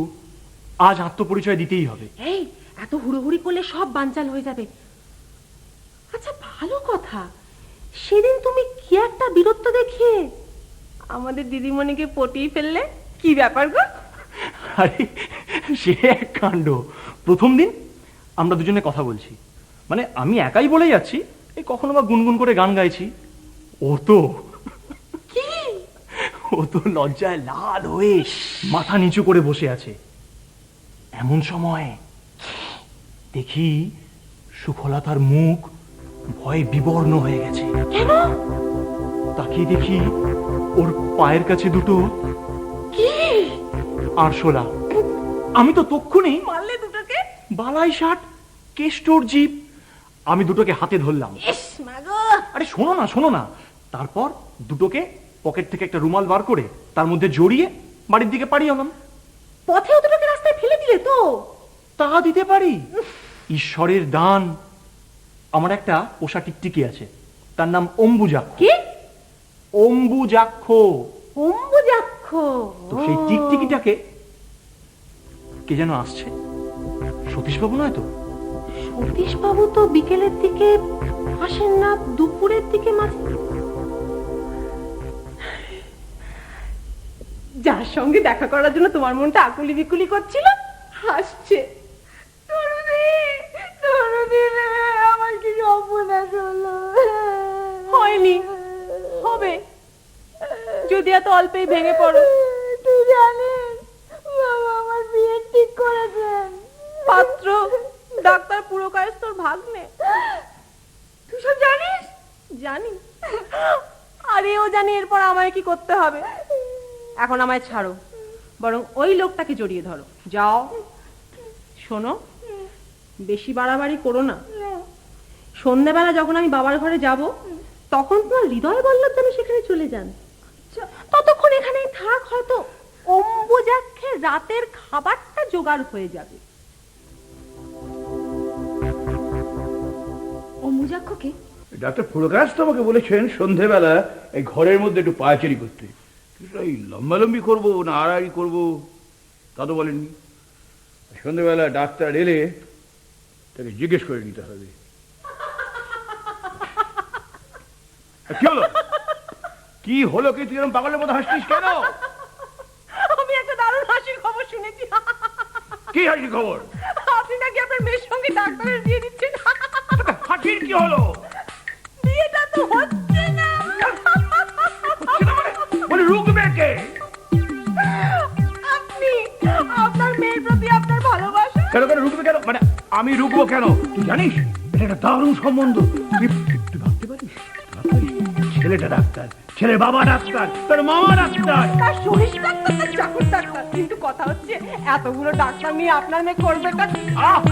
আজ আত্মপরিচয় দিতেই হবে। এই এত হুড়োহুড়ি করলে সব বানচাল হয়ে যাবে। আচ্ছা ভালো কথা, সেদিন তুমি কি একটা বীরত্ব দেখিয়ে আমাদের দিদিমণিকে পটিয়ে ফেললে, কি ব্যাপার গো? আরে সে এক কাণ্ড। প্রথম দিন আমরা দুজনে কথা বলছি, মানে আমি একাই বলে যাচ্ছি, এই কখনো বা গুনগুন করে গান গাইছি। ও তো লজ্জায় লাল হয়ে মাথা নিচু করে বসে আছে। এমন সময় দেখি সুফলতার মুখ ভয়ে বিবর্ণ হয়ে গেছে। কেন? তাকিয়ে দেখি ওর পায়ের কাছে দুটো কি আরশোলা। আমি তো তক্ষুনি মারলে দুটোকে? বালাই শার্ট, কেষ্টর জিপ। আমি দুটোকে হাতে ধরলাম। ইস মাগো! আরে শোনো না। তারপর দুটোকে পকেট থেকে একটা রুমাল বার করে তার মধ্যে জড়িয়ে বাড়ির দিকে পাড়িয়ে আনলাম। পথেও দুটোকে রাস্তায় ফেলে দিলে তো? তা দিতে পারি, ঈশ্বরের দান। আমার একটা পোষা টিকটিকি আছে, তার নাম অম্বুজাক্ষ। কি? অম্বুজাক্ষ। অম্বুজাক্ষ। তো সেই টিকটিকিটাকে কে যেন আসছে, সতীশবাবু নয় তো? সতীশবাবু তো বিকেলের দিকে আসেন না, দুপুরের দিকে মাঝে। যার সঙ্গে দেখা করার জন্য তোমার মনটা আকুলি বিকুলি করছিল, হাসছে। আমার কি সর্বনাশ হলো। হয়নি, হবে যদি এত অল্পেই ভেঙে পড়ো। তুই জানিস বাবা আমার বিয়ে ঠিক করেছেন। পাত্র ডাক্তার পুরকায়স্থর ভাগ্নে। তুই সব জানিস? জানি, আরে ও জানি এরপর আমায় কি করতে হবে। এখন আমায় ছাড়ো, বরং ওই লোকটাকে জড়িয়ে ধরো। যাও। শোনো, বেশি বাড়াবাড়ি করো না। সন্ধ্যাবেলা যখন আমি বাবার ঘরে যাব, তখন তোমার হৃদয় বল্লভ যেন সেখানে চলে যান। ততক্ষণ এখানেই থাক, হয়তো অম্বুজাক্ষের রাতের খাবারটা জোগাড় হয়ে যাবে। অম্বুজাক্ষকে? ডাক্তার পুরকায়স্থ আমাকে বলেছেন সন্ধেবেলা এই ঘরের মধ্যে একটু পায়চারি করতে। এই লম্বালম্বি করবো না আড়াআড়ি করবো তা তো বলেননি। সন্ধেবেলা ডাক্তার এলে তাকে জিজ্ঞেস করে নিতে হবে। কি হলো কি তুই এরকম পাগলের মতো হাসছিস কেন? আমি একটা দারুণ হাসির খবর শুনেছি। কি হাসির খবর? আপনি নাকি আপনার মেয়ের সঙ্গে ডাক্তারের বিয়ে দিচ্ছেন। হাসির কি হলো? বিয়েটা তো হচ্ছে না। বলে রুকবে কে? আপনি, আপনার মেয়ের প্রতি আপনার ভালোবাসা। কেন রুকবে কেন? মানে আমি রুকবো কেন? তুই জানিস এটা একটা দারুণ সম্বন্ধ। তুই ভাবতে পারিস ছেলেটা ডাক্তার, ছেলে বাবা ডাক্তার, তার মামা ডাক্তার, তার শরীর ডাক্তার, তার চাকর ডাক্তার। কিন্তু কথা হচ্ছে এতগুলো ডাক্তার নিয়ে আপনার মেয়ে করবেটা কি?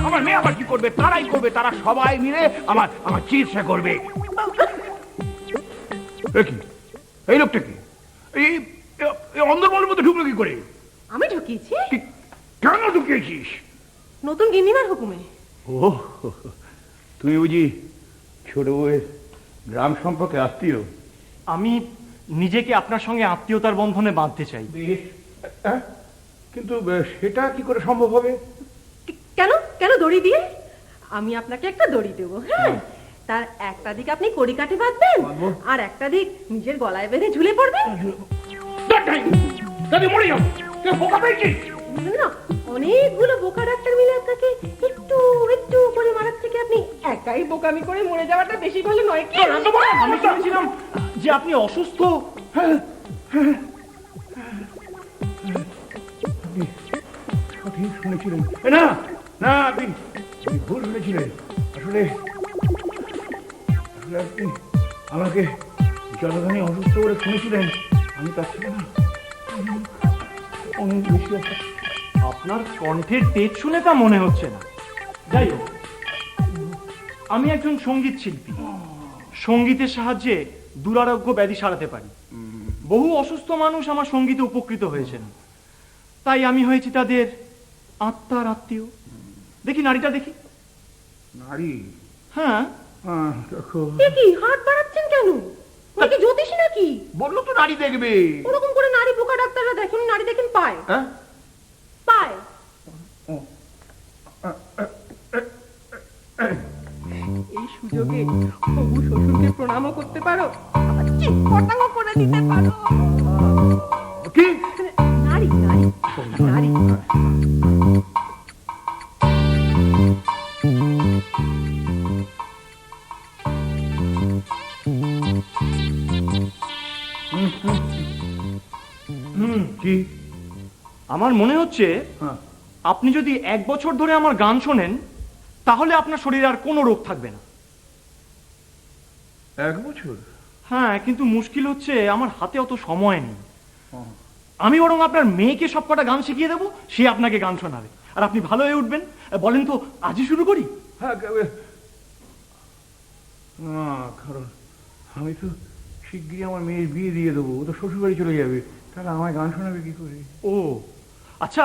আমার মেয়ে আবার কি করবে? তারাই করবে, তারা সবাই মিলে আমার চিকিৎসা করবে। এই লোকটা কি? এই অন্ধকারের মধ্যে ঢুকলো কি করে? আমি ঢুকিয়েছি। কেন ঢুকিয়েছিস? নতুন গিন্নিমার হুকুমে। ও তুমি বুঝি ছোট বউয়ের গ্রাম সম্পর্কে আত্মীয়? আমি নিজেকে আপনার সঙ্গে আত্মীয়তার বন্ধনে বাঁধতে চাই। হ্যাঁ? কিন্তু সেটা কি করে সম্ভব হবে? কেন কেন দড়ি দিয়ে? আমি আপনাকে একটা দড়ি দেবো, হ্যাঁ? তার একটা দিক আপনি কড়িকাঠে বাঁধবেন, আর একটা দিক নিজের গলায় বেঁধে ঝুলে পড়বেন। না, অনেকগুলো বোকা ডাক্তার মিলে আপনাকে একটু একটু করে মারার থেকে আপনি একাই বোকামি করে মরে যাওয়াটা বেশি ভালো নয় কি? আমি শুনেছিলাম যে আপনি অসুস্থ। সঠিক শুনেছিলেন। না না, আপনি ভুল শুনেছিলেন। আসলে আসলে আপনি আমাকে যতখানি অসুস্থ করে শুনেছিলেন, আমি তার থেকে না অনেক বেশি অসুস্থ। আপনার কণ্ঠের তেজ শুনে তা মনে হচ্ছে না। যাই হোক, আমি একজন সঙ্গীত শিল্পী। সঙ্গীতের সাহায্যে দুরারোগ্য ব্যাধি সারাতে পারি। বহু অসুস্থ মানুষ আমার সঙ্গীতে উপকৃত হয়েছেন, তাই আমি হয়েছি তাদের আত্মার আত্মীয়। দেখি নারীটা দেখি। নারী? হ্যাঁ। দেখো, এ কি হাত বাড়াচ্ছেন কেন? নাকি জ্যোতিষী নাকি? বললো তো নারী দেখবে। ওরকম করে নারী বোকা ডাক্তাররা দেখেন, নারী দেখেন পায়। হ্যাঁ, পায়। এই সুযোগে হবু শ্বশুরকে প্রণামও করতে পারো, আবার চিৎপটাও করে দিতে পারো। কি? নারী নারী নারী। কি? আমার মনে হচ্ছে হ্যাঁ। আপনি যদি 1 বছর ধরে আমার গান শোনেন, তাহলে আপনার শরীরে আর কোনো রোগ থাকবে না। 1 বছর? হ্যাঁ, কিন্তু মুশকিল হচ্ছে আমার হাতে অত সময় নেই। আমি বরং আপনার মেয়েকে সবকটা গান শিখিয়ে দেবো, সে আপনাকে গান শোনাবে, আর আপনি ভালো হয়ে উঠবেন। বলেন তো, আজই শুরু করি? হ্যাঁ, না, কারণ আমি তো শিগগিরই আমার মেয়ের বিয়ে দিয়ে দেবো। ও তো শ্বশুরবাড়ি চলে যাবে, তাহলে আমায় গান শোনাবে কি করে? ও আচ্ছা,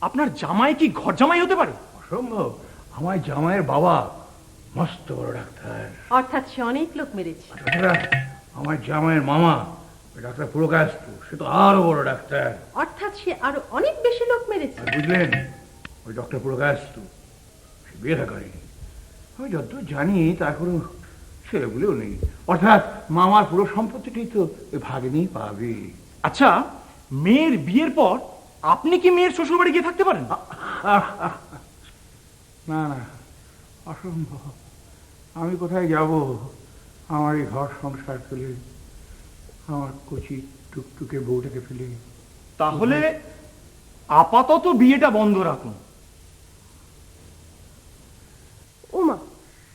আপনার জামাই কি ঘর জামাই হতে পারে? অসম্ভব। আমার জামাইয়ের বাবা মস্ত বড় ডাক্তার। অর্থাৎ সে অনেক লোক মেরেছে। তাছাড়া আমার জামাইয়ের মামা ওই ডাক্তার পুরকায়স্থ, সে তো আরো বড় ডাক্তার। অর্থাৎ সে আরো অনেক বেশি লোক মেরেছে। আর বুঝলেন, ওই ডক্টর পুরকায়স্থ সে বিয়ে করেনি। আমি যতদূর জানি তার কোনো ছেলেগুলোও নেই। অর্থাৎ মামার পুরো সম্পত্তিটি তো ওই ভাগ্নেই পাবে। আচ্ছা, মেয়ের বিয়ের পর আপনি কি মেয়ের শ্বশুরবাড়ি গিয়ে থাকতে পারেন? না না, অসম্ভব। আমি কোথায় যাব আমার এই ঘর সংসার ফেলে, আমার কচি টুকটুকে বউটাকে ফেলে? তাহলে আপাতত বিয়েটা বন্ধ রাখুন। ওমা,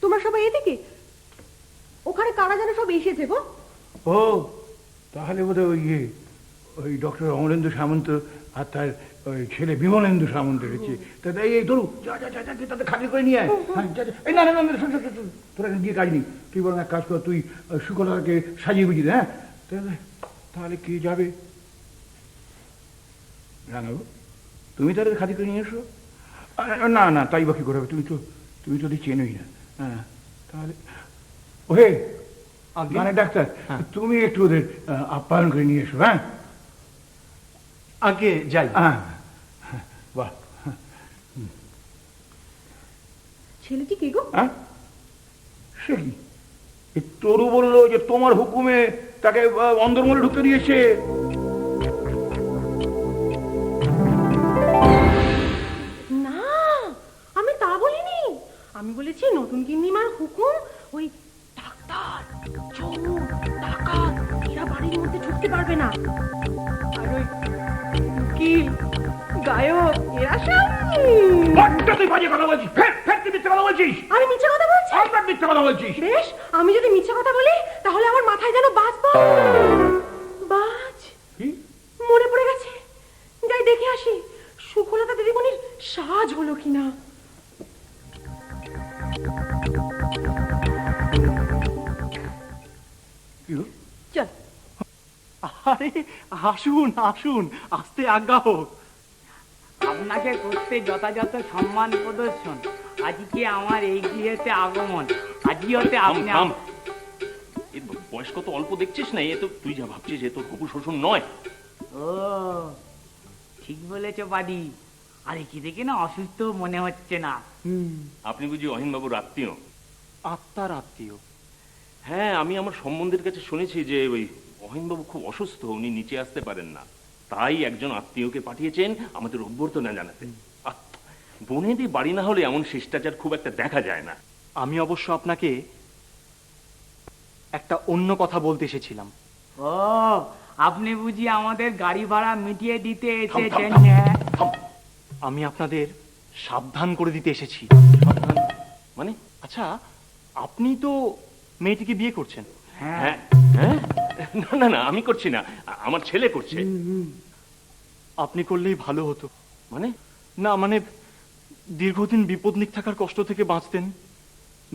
তোমরা সবাই এদিকে? ওখানে কারা যেন সব এসেছে গো? ও, তাহলে বোধহয় ওই ডক্টর অমলেন্দু সামন্ত আর তার ওই ছেলে বিমলেন্দু সামন্ত এসেছে। তাদের এই ধরু, যা যা যা, তাদের খালি করে নিয়ে আয়। হ্যাঁ, এই না না না, তোরা গিয়ে কাজ নেই। তুই বরং এক কাজ কর, তুই সুকলাকে সাজিয়ে বুঝি দে। হ্যাঁ, তাহলে কি যাবে জানাবো, তুমি তাদের খালি করে নিয়ে এসো। না না, তাই বা কি করে হবে? তুমি তো চেনোই না। হ্যাঁ, তাহলে ওহে মানে ডাক্তার, তুমি একটু ওদের আপ্যায়ন করে নিয়ে এসো। হ্যাঁ, আগে যাই। হ্যাঁ, বাহ। ছেলেটি কে গো? হ্যাঁ, সে কি? তরু বললো যে তোমার হুকুমে তাকে অন্দরমহলে ঢুকতে দিয়েছে। না, আমি তা বলিনি। আমি বলেছি নতুন গিন্নিমার হুকুম, ওই ডাক্তার, চোর, ডাকাত এরা বাড়ির মধ্যে ঢুকতে পারবে না। আর ওই উকিল, গায়ক এরা সব। তুই বাজে কথা বলছিস, তুই মিথ্যে কথা বলছিস। আমি মিথ্যে কথা বলছি? আমরা মিথ্যে কথা বলছিস। বেশ, আমি যদি মিথ্যে কথা বলি তাহলে আমার মাথায় যেন বাজ পড়ে। বাজ কি? মনে পড়ে গেছে, যাই দেখে আসি সুখলতা দিদিমণির সাজ হলো কিনা। চল। আরে আসুন আসুন, আস্তে আজ্ঞা হোক। আপনাকে করতে যথাযথ সম্মান প্রদর্শন। আজকে আমার এই গৃহেতে আগমন, আজই হতে আপনি এর বয়স কত অল্প দেখছিস না, এ তো তুই যা ভাবছিস এ তোর হবু শ্বশুর নয়। ও ঠিক বলেছো বাদি, আর একে দেখে না অসুস্থ মনে হচ্ছে না। আপনি বুঝি অহিনবাবুর আত্মীয়? আত্মার আত্মীয়? হ্যাঁ, আমি আমার সম্বন্ধের কাছে শুনেছি যে ওই অহিনবাবু খুব অসুস্থ, উনি নিচে আসতে পারেন না, তাই একজন আত্মীয়কে পাঠিয়েছেন আমাদের অভ্যর্থনা জানাতে। বনেদি বাড়ি না হলে এমন শিষ্টাচার খুব একটা দেখা যায় না। আমি অবশ্য আপনাকে একটা অন্য কথা বলতে এসেছিলাম। ও আপনি বুঝি আমাদের গাড়ি ভাড়া মিটিয়ে দিতে এসেছেন? আমি আপনাদের সাবধান করে দিতে এসেছি। সাবধান মানে? আচ্ছা, আপনি তো মেয়েটিকে বিয়ে করছেন? হ্যাঁ হ্যাঁ, না না না, আমি করছি না, আমার ছেলে করছে। আপনি করলেই ভালো হতো। মানে? না মানে দীর্ঘদিন বিপদনিক থাকার কষ্ট থেকে বাঁচতেন।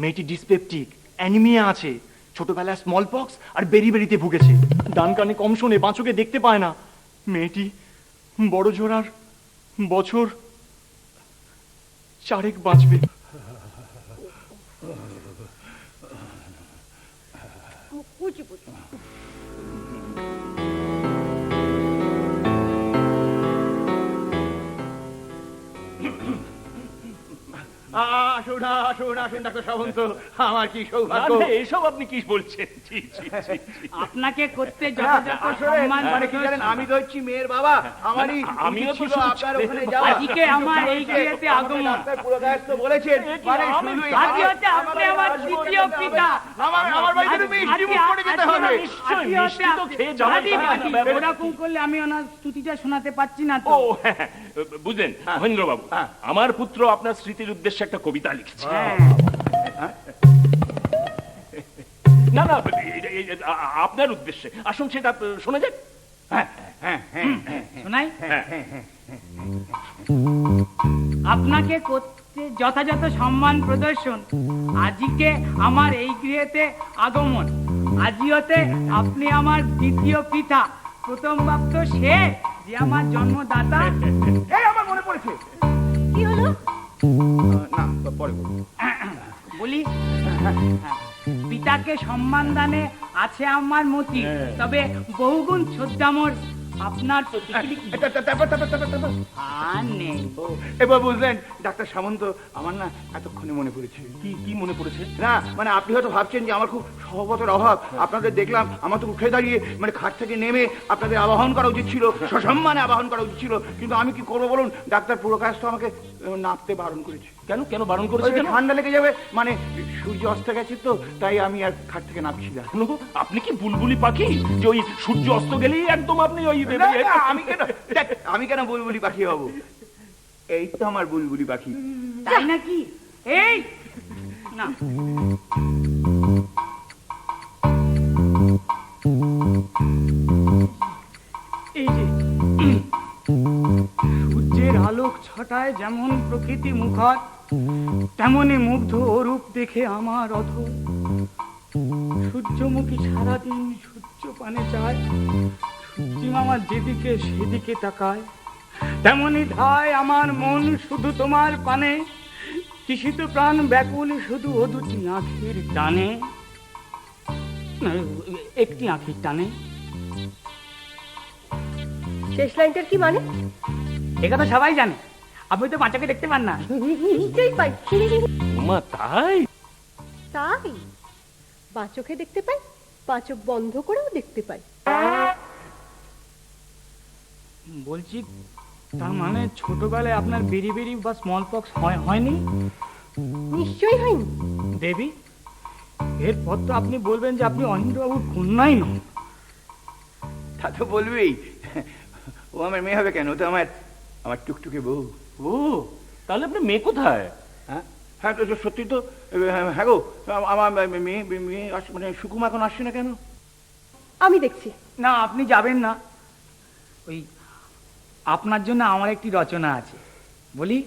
মেয়েটি ডিসপেপটিক, অ্যানিমিয়া আছে, ছোটবেলায় স্মল পক্স আর বেরিবেরিতে ভুগেছে, ডান কানে কম শোনে, বাঁচোকে দেখতে পায় না। মেয়েটি বড় জোর আর বছর 4 বাঁচবে। আসুন আসুন আসুন ডাক্তার সামন্ত, আমার কি সৌভাগ্য। না, না, এসব আপনি কি বলছেন? জি, জি, জি, জি। আপনাকে করতে যথাযথ সম্মান মানে কি জানেন, আমি তো হচ্ছি মেয়ের বাবা, আমারই আমিও তো ছিল শুধু আপনার ছেলে ওখানে বাবা। যাওয়া। আজকে আমার এই বিয়েতে আগমন। ডাক্তার পুরকায়স্থ বলেছেন, মানে শুধুই আজকে হচ্ছে আপনি আমার দ্বিতীয় পিতা। আমার বাড়িতে তুমি মিষ্টি মুখ করে যেতে হবে। নিশ্চয়ই, মিষ্টি তো খেয়ে যাওয়ার ওরকম করলে আমি ওনার স্তুতিটা শোনাতে পারছি না তো। ও হ্যাঁ, হ্যাঁ, বুঝলেন মহেন্দ্রবাবু, আমার পুত্র আপনার স্মৃতির উদ্দেশ্যে একটা কবিতা লিখেছে। না না, আপনার উদ্দেশ্যে, আসুন সেটা শোনা যাক। শোনাই? আপনাকে করতে যথাযথ সম্মান প্রদর্শন, আজকে আমার এই গৃহেতে আগমন, আজিওতে আপনি আমার দ্বিতীয় পিতা, প্রথম প্রাপ্ত সে যে আমার জন্মদাতা। এই আমার মনে পড়েছে। কি হলো? না পরে বলবো। বলি, পিতাকে সম্মান দানে আছে আমার মতি, তবে বহুগুণ শ্রদ্ধামর আপনার প্রতি আর নেই। এবার বুঝলেন ডাক্তার সামন্ত, আমার না এতক্ষণে মনে পড়েছে। কি কি মনে পড়েছে? না মানে আপনি হয়তো ভাবছেন যে আমার খুব সহবতের অভাব, আপনাদের দেখলাম আমার তো উঠে দাঁড়িয়ে মানে খাট থেকে নেমে আপনাদের আবাহন করা উচিত ছিল, সসম্মানে আবাহন করা উচিত ছিল, কিন্তু আমি কি করবো বলুন, ডাক্তার পুরকায়স্থ আমাকে নাপতে বারণ করেছে। কেন কেন বারণ করেছে? কেন? ঠান্ডা লেগে যাবে, মানে সূর্য অস্ত গেছে তো, তাই আমি আর খাট থেকে নামছি না। আপনি কি বুলবুলি পাখি যে ওই সূর্য অস্ত গেলেই একদম আপনি ওই? আমি কেন বুলবুলি পাখি হব? এই তো আমার বুলবুলি পাখি। তাই নাকি? এই না, এই যে সূর্যের আলোক ছটায় যেমন প্রকৃতি মুখর, তেমনি মুগ্ধ অরূপ দেখে আমার অধর। সূর্যমুখী সারাদিন সূর্য পানে যায়, সূর্যি আমার যেদিকে সেদিকে তাকায়, তেমনি ধায় আমার মন শুধু তোমার পানে, তৃষিত প্রাণ ব্যাকুল শুধু ও দুটি আঁখের টানে, একটি আঁখির টানে। শেষ লাইনটার কি মানে? এটা তো সবাই জানে, আপনি তো বাচ্চাকে দেখতে পান না। নিশ্চয়ই পাই। ওমা তাই? তাই বাঁ চোখে দেখতে পাই, বাঁ চোখ বন্ধ করেও দেখতে পাই। বলছি, তার মানে ছোটবেলায় আপনার বেরি বা স্মল পক্স হয়নি? নিশ্চয়ই হয়নি। দেবী, এরপর তো আপনি বলবেন যে আপনি অহিন্দ্রবাবুর কন্যাই নন। তা তো বলবেই, ও আমার মেয়ে হবে কেন? ও তো আমার টুকটুকে বউ। ও তাহলে আপনার মেয়ে কোথায়? হ্যাঁ তো সত্যি তো। হ্যাঁ গো, আমার মেয়ে মানে সুকুমা এখন আসছে না কেন? আমি দেখছি। না, আপনি যাবেন না। ওই আপনার জন্য আমার একটি রচনা আছে, বলি।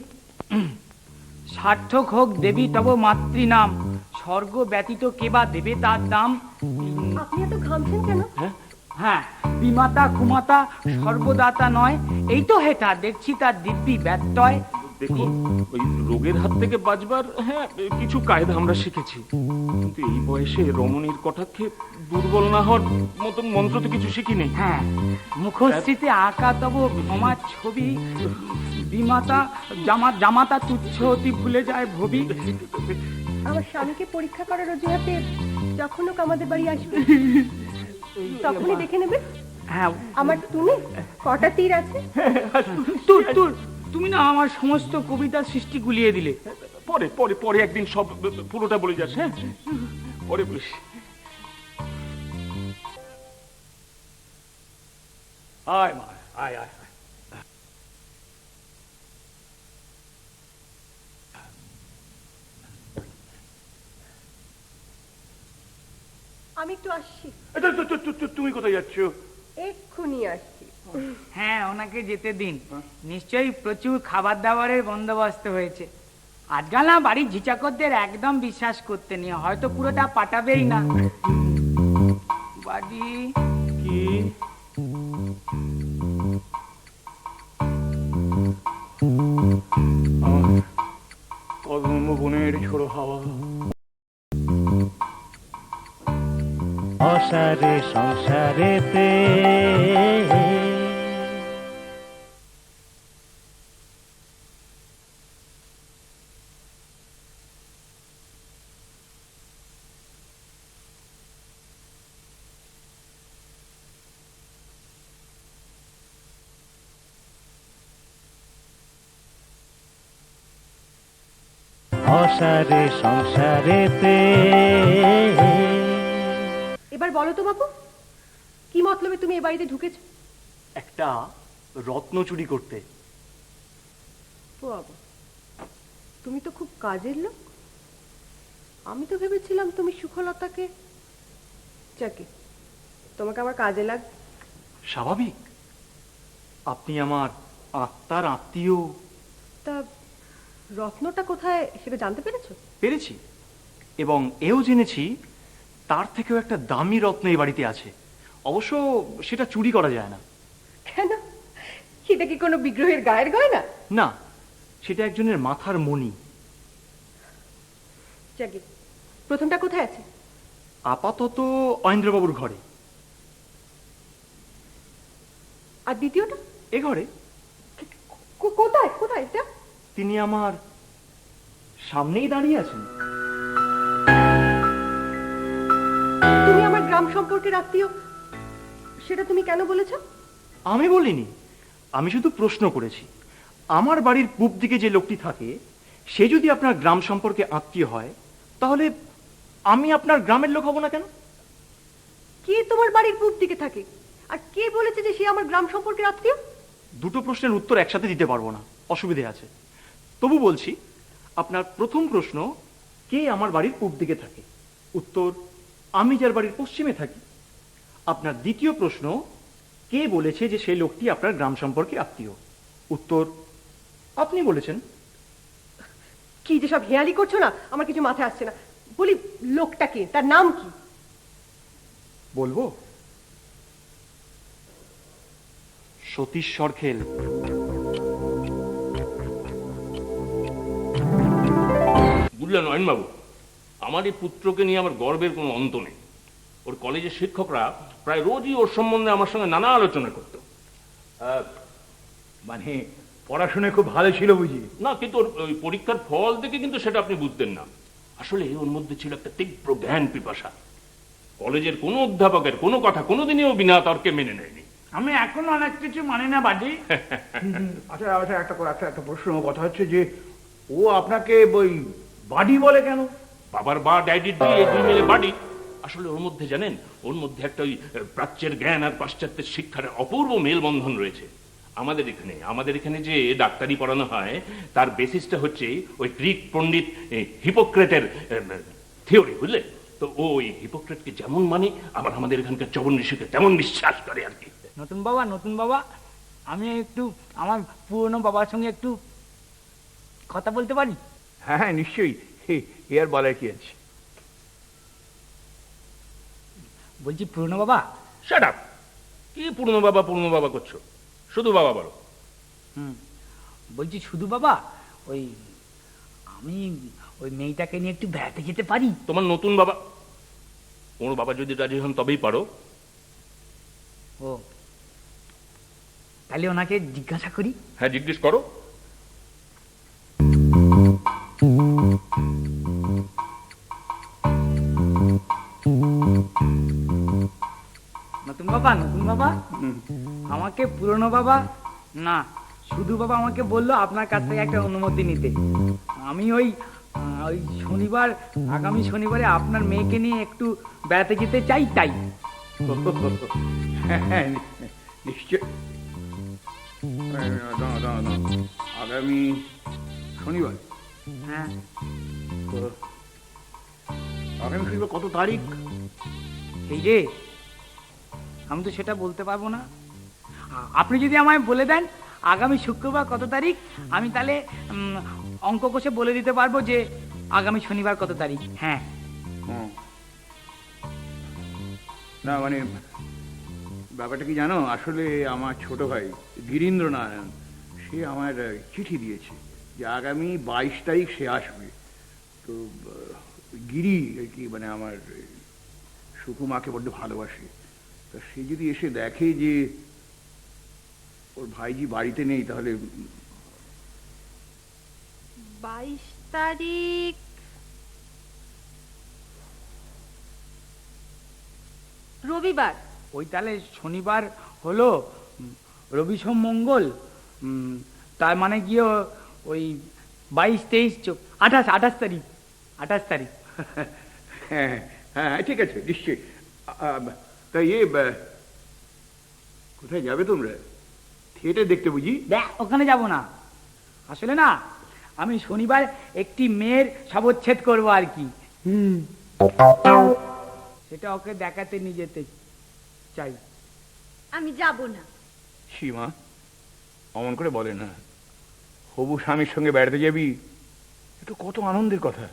সার্থক হোক দেবী তব মাতৃনাম, স্বর্গ ব্যতীত কেবা দেবে তার দাম। আপনি এত ঘামছেন কেন? হ্যাঁ, বিমাতা কুমাতা সর্বদাতা নয়, এই তো হেটা দেখছি তার দিব্যি ব্যত্যয়। দেখুন, ওই রোগের হাত থেকে বাঁচবার হ্যাঁ কিছু কায়দা আমরা শিখেছি, কিন্তু এই বয়সে রমণীর কটাক্ষে দুর্বল না হওয়ার মতন মন্ত্র তো কিছু শিখিনি। হ্যাঁ, মুখশ্রীতে আঁকা তব ক্ষমার ছবি, বিমাতা জামাতা তুচ্ছ অতি ভুলে যায় ভবি। আমার স্বামীকে পরীক্ষা করার অজুহাতে যখন হোক আমাদের বাড়ি আসবে, তখনই দেখে নেবে হ্যাঁ, আমার টুনে কটা তীর আছে। তুর তুর, তুমি না আমার সমস্ত কবিতার সৃষ্টি গুলিয়ে দিলে। পরে পরে পরে একদিন সব পুরোটা বলে যাস। হ্যাঁ, পরে বলিস। আয় মা, আয় আয় আয়। আমি একটু আসছি, তুমি কোথায় যাচ্ছ? এক্ষুনি আসছি। হ্যাঁ, ওনাকে যেতে দিন, নিশ্চয়ই প্রচুর খাবার দাবারের বন্দোবস্ত হয়েছে। আজকাল না বাড়ির ঝিচাকরদের একদম বিশ্বাস করতে নেই, হয়তো পুরোটা পাঠাবেই না। বাড়ি কি কদম বনের ঝোড়ো হাওয়া, অসারে সংসারেতে অসারে সংসারেতে। এবার বলো তো বাবু, কি মতলবে তুমি এ বাড়িতে ঢুকেছো? একটা রত্ন চুরি করতে। বাবা, তুমি তো খুব কাজের লোক। আমি তো ভেবেছিলাম তুমি সুখলতাকে, যাকে তোমাকে আমার কাজে লাগবে। স্বাভাবিক, আপনি আমার আত্মার আত্মীয়। তা রত্নটা কোথায় সেটা জানতে পেরেছো? পেরেছি, এবং এও জেনেছি তার থেকেও একটা দামি রত্ন এই বাড়িতে আছে। অবশ্য সেটা চুরি করা যায় না। কেন, সেটা কি কোনো বিগ্রহের গায়ের গয়না? না, সেটা একজনের মাথার মণি। যাকে প্রথমটা কোথায় আছে? আপাতত অয়েন্দ্রবাবুর ঘরে। আর দ্বিতীয়টা? এ ঘরে। কোথায় কোথায় এটা? তিনি আমার সামনেই দাঁড়িয়ে আছেন। তুমি আমার গ্রাম সম্পর্কের আত্মীয়, সেটা তুমি কেন বলেছ? আমি বলিনি, আমি শুধু প্রশ্ন করেছি। আমার বাড়ির পূব দিকে যে লোকটি থাকে, সে যদি আপনার গ্রাম সম্পর্কে আত্মীয় হয়, তাহলে আমি আপনার গ্রামের লোক হব না কেন? কে তোমার বাড়ির পূব দিকে থাকে, আর কে বলেছে যে সে আমার গ্রাম সম্পর্কের আত্মীয়? দুটো প্রশ্নের উত্তর একসাথে দিতে পারবো না, অসুবিধে আছে। তবু বলছি, আপনার প্রথম প্রশ্ন, কে আমার বাড়ির পূব দিকে থাকে? উত্তর, আমি যার বাড়ির পশ্চিমে থাকি। আপনার দ্বিতীয় প্রশ্ন, কে বলেছে যে সেই লোকটি আপনার গ্রাম সম্পর্কে আত্মীয়? উত্তর, আপনি বলেছেন। কি যে সব হেয়ালি করছো না, আমার কিছু মাথায় আসছে না। বলি, লোকটা কে, তার নাম কি? বলবো? সতীশ সরখেল। বুঝলেন নয়নবাবু, আমার এই পুত্রকে নিয়ে আমার গর্বের কোনো অন্ত নেই। ওর কলেজের শিক্ষকরা প্রায় রোজই ওর সম্বন্ধে আমার সঙ্গে নানা আলোচনা করত। মানে পড়াশোনায় খুব ভালো ছিল বুঝি? না, কিন্তু ওর ওই পরীক্ষার ফল দেখে কিন্তু সেটা আপনি বুঝতেন না। আসলে ওর মধ্যে ছিল একটা তীব্র জ্ঞান পিপাসা। কলেজের কোনো অধ্যাপকের কোনো কথা কোনোদিনই ও বিনা তর্কে মেনে নেয়নি। আমি এখন অনেক কিছু মানি না বাজি। আচ্ছা আচ্ছা, একটা প্রশ্ন। কথা হচ্ছে যে ও আপনাকে ওই বাড়ি বলে কেন? বাবার বা ড্যাডির দুই মিলে বাড়ি। আসলে ওর মধ্যে জানেন, ওর মধ্যে একটা ওই প্রাচ্যের জ্ঞান আর পাশ্চাত্যের শিক্ষার অপূর্ব মেলবন্ধন রয়েছে। আমাদের এখানে যে ডাক্তারি পড়ানো হয়, তার বেসিসটা হচ্ছে ওই গ্রিক পণ্ডিত হিপোক্রেটের থিওরি, বুঝলে? তো ওই হিপোক্রেটকে যেমন মানে, আবার আমাদের এখানকার চবন ঋষিকে তেমন বিশ্বাস করে আর কি। নতুন বাবা, আমি একটু আমার পুরনো বাবার সঙ্গে একটু কথা বলতে পারি? হ্যাঁ হ্যাঁ, নিশ্চয়ই। এর বলার কি আছে? বলছি, পুরনো বাবা। Shut up! কি পুরনো বাবা করছো? শুধু বাবা বলো। বলছি, শুধু বাবা, ওই আমি ওই মেয়েটাকে নিয়ে একটু বেড়াতে যেতে পারি? তোমার নতুন বাবা, ওর বাবা যদি রাজি হন তবেই পারো। ও, তাহলে ওনাকে জিজ্ঞাসা করি। হ্যাঁ, জিজ্ঞেস করো। নতুন বাবা, আমাকে পুরনো বাবা না, শুধু বাবা আমাকে বললো আপনার কাছ থেকে একটা অনুমতি নিতে। আমি ওই শনিবার, আগামী শনিবারে আপনার মেয়েকে নিয়ে একটু বেড়াতে যেতে চাই, তাই। নিশ্চয়। আগামী শনিবার? হ্যাঁ। আগামী শনিবার কত তারিখ? এই যে, আমি তো সেটা বলতে পারবো না। আপনি যদি আমায় বলে দেন আগামী শুক্রবার কত তারিখ, আমি তাহলে অঙ্ক কষে বলে দিতে পারবো যে আগামী শনিবার কত তারিখ। হ্যাঁ। না মানে ব্যাপারটা কি জানো, আসলে আমার ছোট ভাই গিরীন্দ্র নারায়ণ, সে আমার চিঠি দিয়েছে যে আগামী 22 তারিখ সে আসবে। তো গিরি আর কি, মানে আমার সুকুমাকে বড্ড ভালোবাসে। তা সে যদি এসে দেখে যে ওর ভাইজি বাড়িতে নেই, তাহলে 22 তারিখ রবিবার। ওই তাহলে শনিবার হলো, রবি সোম মঙ্গল, তার মানে গিয়ে ওই 22, 23, 28 তারিখ। 28 তারিখ। হ্যাঁ হ্যাঁ ঠিক আছে, নিশ্চয়ই। তা কোথায় যাবে তোমরা? থিয়েটার দেখতে বুঝি? ওখানে যাব না, আসলে না আমি শনিবার একটি মেয়ের শবচ্ছেদ করবো আর কি। সেটা ওকে দেখাতে নিয়ে যেতে চাই। আমি যাব না। সীমা, অমন করে বলে না। হবু স্বামীর সঙ্গে বেড়াতে যাবি, এটা কত আনন্দের কথা।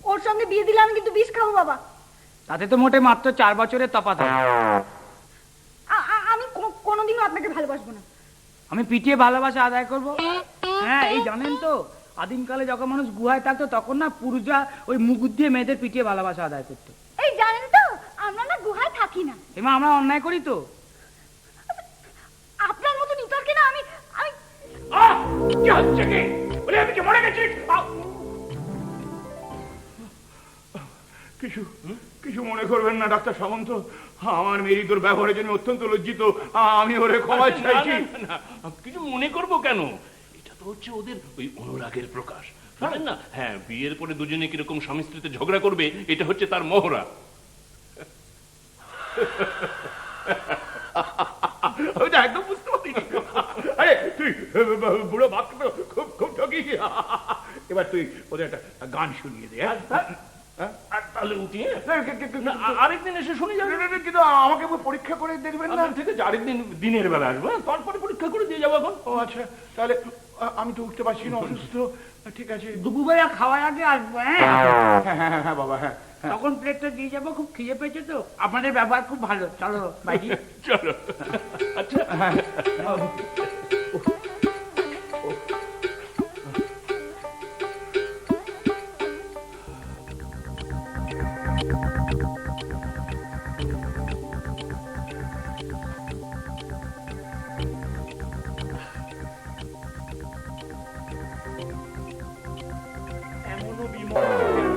ওর সঙ্গে বিয়ে দিলে আমি কিন্তু বিষ খাবো বাবা। তাতে তো মোটে মাত্র 4 বছরের তফাৎ। আমি কোনোদিনও আপনাকে ভালোবাসবো না। আমি পিটিয়ে ভালোবাসা আদায় করব। হ্যাঁ, এই জানেন তো আদিমকালে যখন মানুষ গুহায় থাকতো তখন না পুরুষরা ওই মুগুর দিয়ে মেয়েদের পিটিয়ে ভালোবাসা আদায় করতো। এই জানেন তো আমরা না গুহায় থাকি না। এমা আমরা অন্যায় করি তো। আপনার মতো নিতর্কে না আমি কিছু মনে করবেন না ডাক্তার সামন্ত, আমার মেরি তোর ব্যবহারের জন্য অত্যন্ত লজ্জিত। আমি ওরে ক্ষমা চাইছি। কিছু মনে করবো কেন, এটা তো হচ্ছে ওদের ওই অনুরাগের প্রকাশ, জানেন না? হ্যাঁ, বিয়ের পরে দুজনে কিরকম স্বামী স্ত্রীতে ঝগড়া করবে, এটা হচ্ছে তার মহড়া। একদম বুঝতে পারিনি। আরে তুই বুড়ো বাক্য খুব খুব ঠকিস। এবার তুই ওদের একটা গান শুনিয়ে দে। তাহলে উঠিয়ে আরেকদিন এসে শুনে যাবে। কিন্তু আমাকে পরীক্ষা করে দেখবেন না? ঠিক আছে, আরেকদিন দিনের বেলা আসবো, তারপরে পরীক্ষা করে দিয়ে যাবো। এখন ও আচ্ছা, তাহলে আমি তো উঠতে পারছি না, অসুস্থ। ঠিক আছে, দুপুরবেলা খাওয়ার আগে আসবো। হ্যাঁ হ্যাঁ হ্যাঁ বাবা, হ্যাঁ। তখন প্লেটটা দিয়ে যাবো। খুব খিদে পেয়েছে তো, আপনাদের ব্যবহার খুব ভালো। চলো বাইরে। চলো। আচ্ছা, এমনও বিমল কেন?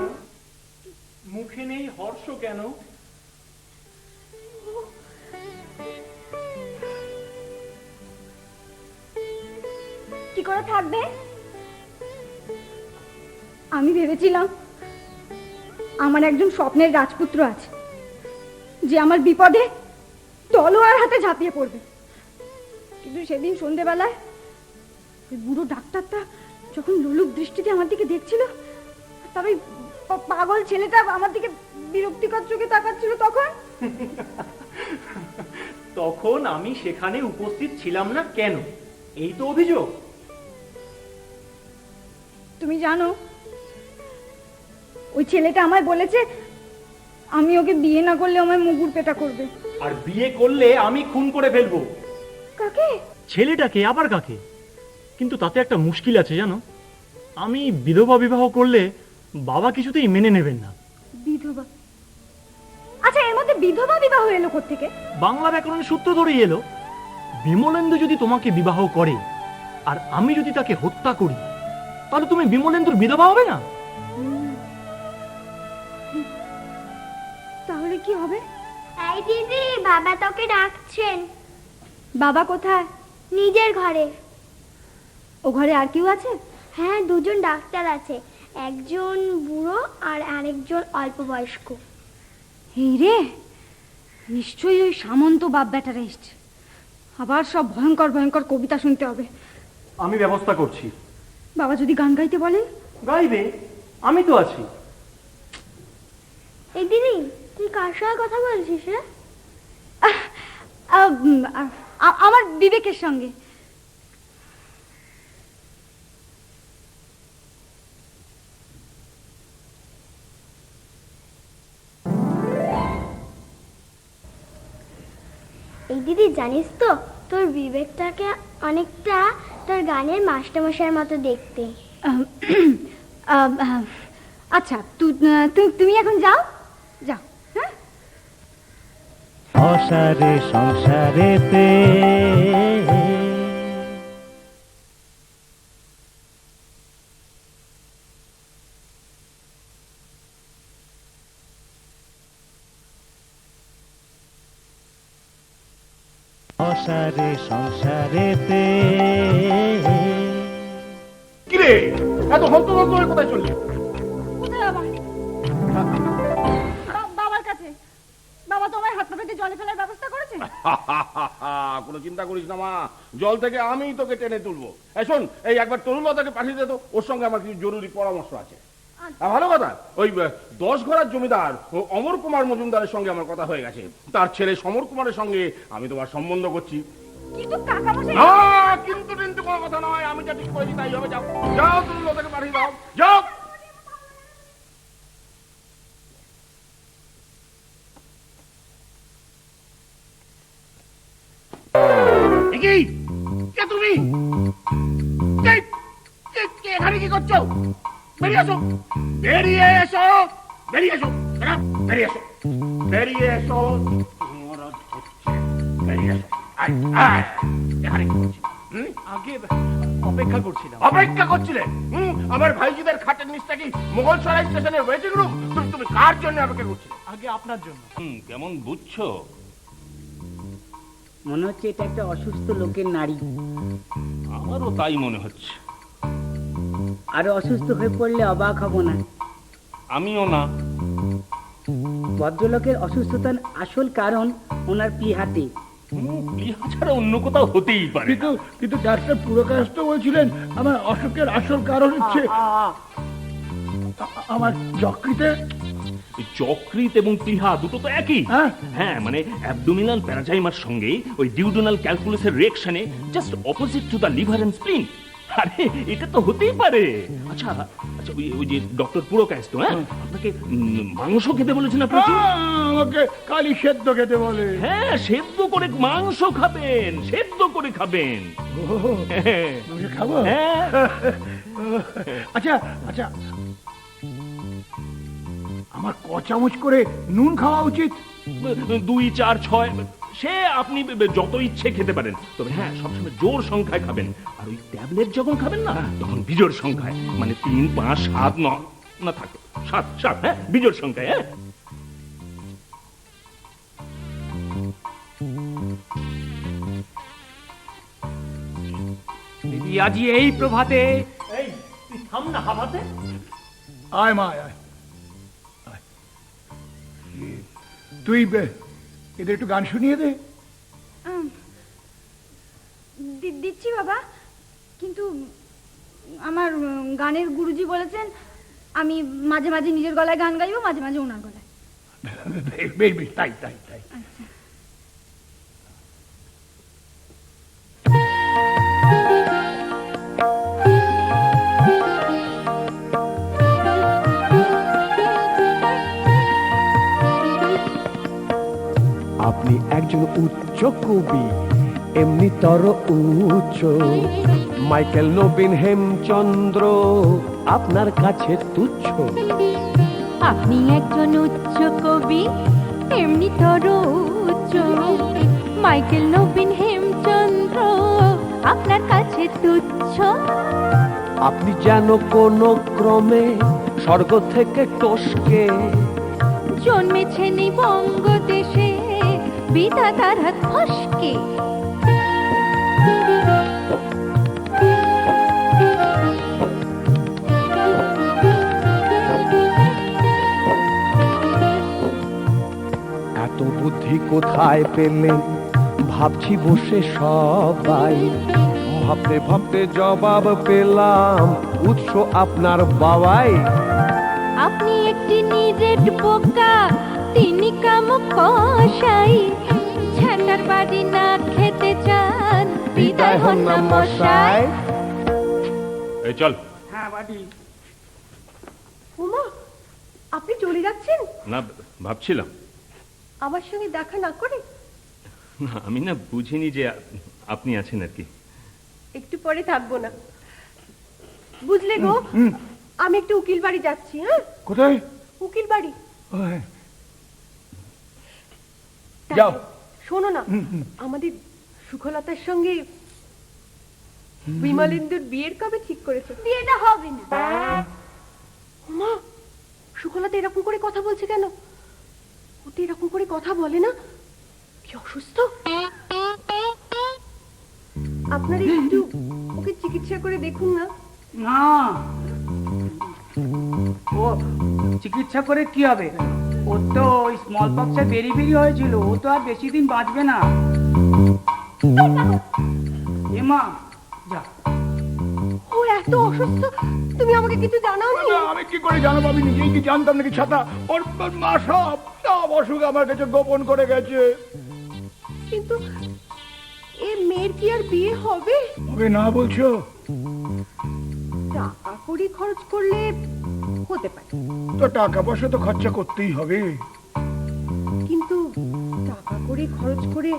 মুখে নেই হর্ষ কেন? কি করে থাকবে? আমি ভেবেছিলাম আমার একজন স্বপ্নের রাজপুত্র আছে, যে আমার বিপদে তলোয়ার হাতে ঝাঁপিয়ে পড়বে। কিন্তু সেদিন সন্ধেবেলায় ওই বুড়ো ডাক্তারটা যখন লোলুপ দৃষ্টিতে আমার দিকে দেখছিল, তবে পাগল ছেলেটা আমার দিকে বিরক্তিকর চোখে তাকাচ্ছিল, তখন আমি সেখানে উপস্থিত ছিলাম না কেন, এই তো অভিযোগ। তুমি জানো ওই ছেলেটা আমায় বলেছে আমি ওকে বিয়ে না করলে আমায় মুগুর পেটা করবে। আর বিয়ে করলে আমি খুন করে ফেলবো। কাকে? ছেলেটাকে। আবার কাকে? কিন্তু তাতে একটা মুশকিল আছে জানো, আমি বিধবা বিবাহ করলে বাবা কিছুতেই মেনে নেবেন না। বিধবা? আচ্ছা, এর মধ্যে বিধবা বিবাহ এলো কোত্থেকে? বাংলা ব্যাকরণের সূত্র ধরেই এলো। বিমলেন্দু যদি তোমাকে বিবাহ করে আর আমি যদি তাকে হত্যা করি, তাহলে তুমি বিমলেন্দুর বিধবা হবে না? তাহলে কি হবে? এই দিদি, বাবা তোকে ডাকছেন। বাবা কোথায়? নিজের ঘরে। ও ঘরে আর কেউ আছে? হ্যাঁ, দুজন ডাক্তার আছে, একজন বুড়ো আর আরেকজন অল্প বয়স্ক। এই রে, নিশ্চয়ই ওই সামন্ত বাপ বেটারা এসছে। আবার সব ভয়ঙ্কর ভয়ঙ্কর কবিতা শুনতে হবে। আমি ব্যবস্থা করছি। বাবা যদি গান গাইতে বলেন? গাইবে, আমি তো আছি। এই দিদি, তুই কার সঙ্গে কথা বলছিস রে? আমার বিবেকের সঙ্গে। এই দিদি, জানিস তো তোর বিবেকটাকে অনেকটা তোর গানের মাস্টারমশাইয়ের মতো দেখতে। আচ্ছা, তুমি এখন যাও যাও। হ্যাঁ, অসারে সংসারেতে অসারে সংসারেতে কিরে এত হন্তদন্ত হয়ে কোথায় চললি? কোথায় বাবা? বাবার কাছে। বাবা তোমার হাত পা পেতে জলে ফেলার ব্যবস্থা করেছে? কোনো চিন্তা করিস না মা, জল থেকে আমি তোকে টেনে তুলবো। এই শোন, এই একবার তরুণলতাকে পাঠিয়ে দে তো, ওর সঙ্গে আমার কিছু জরুরি পরামর্শ আছে। আর ভালো কথা, ওই 10 ঘরার জমিদার ও অমর কুমার মজুমদারের সঙ্গে আমার কথা হয়ে গেছে। তার ছেলে সমর কুমারের সঙ্গে আমি তোমার সম্বন্ধ করছি। কিন্তু কাকা মশাই। না, কিন্তু কিন্তু কোনো কথা নয়, আমি যা ঠিক করেছি তাই হবে। যাও যাও, তরুণলতাকে পাঠিয়ে দাও, যাও। তুমি এখানে কি করছো? বেরিয়ে আসো, বেরিয়ে এসো, বেরিয়ে এসো, বেরিয়ে এসো, বেরিয়ে এসো, বেরিয়ে এসো। এখানে কি করছি? আগে অপেক্ষা করছিলাম। অপেক্ষা করছিলেন? আমার ভাইজিদের খাটের নিচটা কি মোগল সরাই স্টেশনের ওয়েটিং রুম? তুমি কার জন্য অপেক্ষা করছিলে? আগে আপনার জন্য। কেমন বুঝছো? মনে হচ্ছে এটা একটা অসুস্থ লোকের নারী। আমারও তাই মনে হচ্ছে। আরো অসুস্থ হয়ে পড়লে অবাক হব না। আমিও না। ভদ্রলোকের অসুস্থতার আসল কারণ ওনার পিহাতে। বিহা ছাড়া অন্য কোথাও হতেই পারে না। কিন্তু ডাক্তার পুরকায়স্থ বলছিলেন আমার অসুখের আসল কারণ হচ্ছে আমার যকৃতে। যকৃত এবং প্লীহা দুটো তো একই। হ্যাঁ, মানে অ্যাবডোমিনাল প্যারাজাইমার সঙ্গে ওই ডিউডোনাল ক্যালকুলাসের রিঅ্যাকশনে just opposite to the liver and spleen. আরে এটা তো হতেই পারে। আচ্ছা আচ্ছা, ওই যে ডক্টর পুরকায়স্থ, হ্যাঁ, আপনাকে মাংস খেতে বলেছেন না? আমাকে কালি সেদ্ধ খেতে বলে। হ্যাঁ, সেদ্ধ করে মাংস খাবেন, সেদ্ধ করে খাবেন। খাবো? হ্যাঁ। আচ্ছা আচ্ছা, আমার ক চামচ করে নুন খাওয়া উচিত? 2, 4, 6 সে আপনি যত ইচ্ছে খেতে পারেন, তবে হ্যাঁ সবসময় জোর সংখ্যায় খাবেন। আর ওই ট্যাবলেট যখন খাবেন না, তখন বিজোড় সংখ্যায়, মানে 3, 5, 7, 9 না থাকে 7, হ্যাঁ, বিজোড় সংখ্যায়। হ্যাঁ, দিদি, আজি এই প্রভাতে। এই তুই থাম না হাবাতে। আয় মা, আয়। তুই এদের একটু গান শুনিয়ে দে। দিচ্ছি বাবা, কিন্তু আমার গানের গুরুজি বলেছেন আমি মাঝে মাঝে নিজের গলায় গান গাইবো, মাঝে মাঝে ওনার গলায়। বেশ বেশ, তাই তাই তাই। আপনি একজন উচ্চ কবি, এমনিতর উচ্চ, মাইকেল নবীন হেমচন্দ্র আপনার কাছে তুচ্ছ। আপনি একজন উচ্চ কবি, এমনি তর উচ্চ, মাইকেল নবীন হেমচন্দ্র আপনার কাছে তুচ্ছ। আপনি যেন কোন ক্রমে স্বর্গ থেকে টসকে জন্মেছেন এই বঙ্গদেশে, বিধাতার হাত ফসকে। এত বুদ্ধি কোথায় পেলেন ভাবছি বসে সবাই, ভাবতে ভাবতে জবাব পেলাম উৎস আপনার বাবাই। আপনি একটি নিরেট বোকা, তিনি কামক কসাই, ঝাঁটার বাড়ি না খেতে চান, বিদায় হন না মশাই। এই চল। হ্যাঁ বাড়ি। ওমা, আপনি চলে যাচ্ছেন? না, ভাবছিলাম। আমার সঙ্গে দেখা না করে? না, আমি না বুঝিনি যে আপনি আছেন আর কি। একটু পরে থাকবো না, বুঝলে গো? আমি একটু উকিল বাড়ি যাচ্ছি। হ্যাঁ, কোথায়? উকিল বাড়ি। ও, হ্যাঁ। যাও। শোনো না, আমাদের সুখলতার সঙ্গে বিমলেন্দুর বিয়ের কবে ঠিক করেছো? বিয়েটা হবে না। মা, সুখলতা এরকম করে কথা বলছে কেন? ও তো এরকম করে কথা বলে না। কি অসুস্থ? আপনারা একটু ওকে চিকিৎসা করে দেখুন না। না, ও চিকিৎসা করে কি হবে? ওর তো স্মল পক্সে বেরি হয়েছিল, ও তো আর বেশি দিন বাঁচবে না। এমা যা। ও এত অসুস্থ, তুমি আমাকে কিছু জানাওনি? না, আমি কি করে জানাবো? আমি নিজেই কি জানতাম নাকি? ছাতা ওর মা সব অসুখ আমার কাছে গোপন করে গেছে। কিন্তু এ মেয়ের কি আর বিয়ে হবে? হবে না বলছো? টাকা কড়ি খরচ করলে হতে পারে, তো টাকা পয়সা তো খরচা করতেই হবে। কিন্তু টাকা কড়ি খরচ করে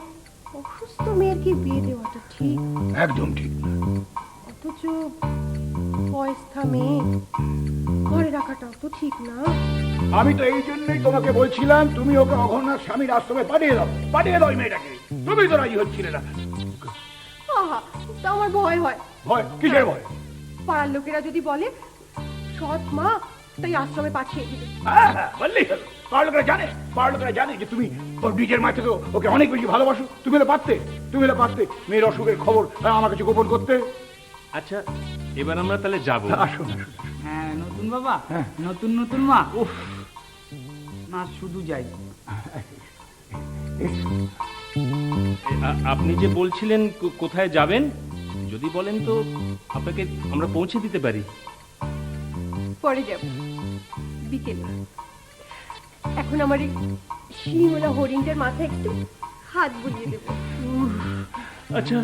অসুস্থ মেয়ের কি বিয়ে দেওয়াটা ঠিক? একদম ঠিক। অথচ বয়স্কা মেয়ে ঘরে রাখাটাও তো ঠিক না। আমি তো এই জন্যই তোমাকে বলছিলাম তুমি ওকে অঘনার স্বামীর আশ্রমে পাঠিয়ে দাও, পাঠিয়ে দাও এই মেয়েটাকে। তুমি তো রাজি হচ্ছিলে না। আহা, তা আমার ভয় হয়। ভয় কিসের ভয়? পাড়ার লোকেরা যদি বলে সৎ মা, তাই আশ্রমে পাঠিয়ে দিবে। হ্যাঁ, বললেই হলো। পাড়ার লোকেরা জানে যে তুমি ওর নিজের মা থেকে ওকে অনেক বেশি ভালোবাসো। তুমি হলে পারতে মেয়ের অসুখের খবর আমার কাছে গোপন করতে। আচ্ছা, এবার আমরা তাহলে যাবো। আসুন আসুন। হ্যাঁ, নতুন বাবা, হ্যাঁ। নতুন মা। উফ, না শুধু যাই। আপনি যে বলছিলেন কোথায় যাবেন, যদি বলেন তো আপনাকে আমরা পৌঁছে দিতে পারি। পরে যাব, বিকেলে। এখন আমার এই শিমলা হরিণটার মাথায় একটু হাত বুলিয়ে দেবো। আচ্ছা,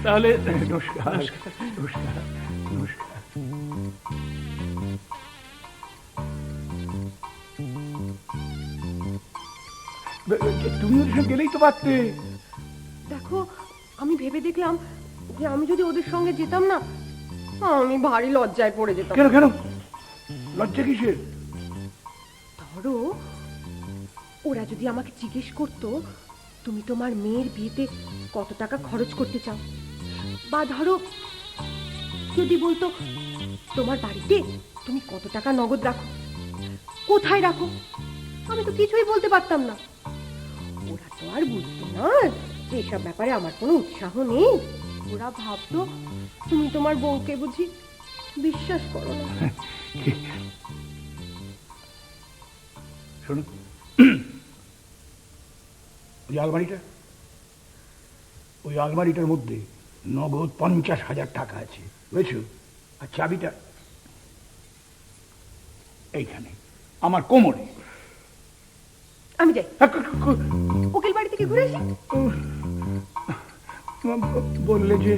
তাহলে নমস্কার নমস্কার নমস্কার। তুমি ওদের সঙ্গে গেলেই তো পারতে। দেখো, আমি ভেবে দেখলাম যে আমি যদি ওদের সঙ্গে যেতাম না, আমি ভারী লজ্জায় পড়ে যেতাম। কেন লজ্জা কিসের? ধরো, ওরা যদি আমাকে জিজ্ঞেস করতো তুমি তোমার মেয়ের বিয়েতে কত টাকা খরচ করতে চাও, বা ধরো যদি বলতো তোমার বাড়িতে তুমি কত টাকা নগদ রাখো, কোথায় রাখো, আমি তো কিছুই বলতে পারতাম না। ওরা তো আর বুঝতো না যে এসব ব্যাপারে আমার কোনো উৎসাহ নেই। ওরা ভাবতো তুমি তোমার বউকে বুঝি বিশ্বাস করো না। শোনো, ওই আলমারিটার মধ্যে নগদ 50,000 টাকা আছে, বুঝেছো? আর চাবিটা এইখানে আমার কোমরে। আমি যাই, উকিল বাড়ি থেকে ঘুরে আসি। বললে যে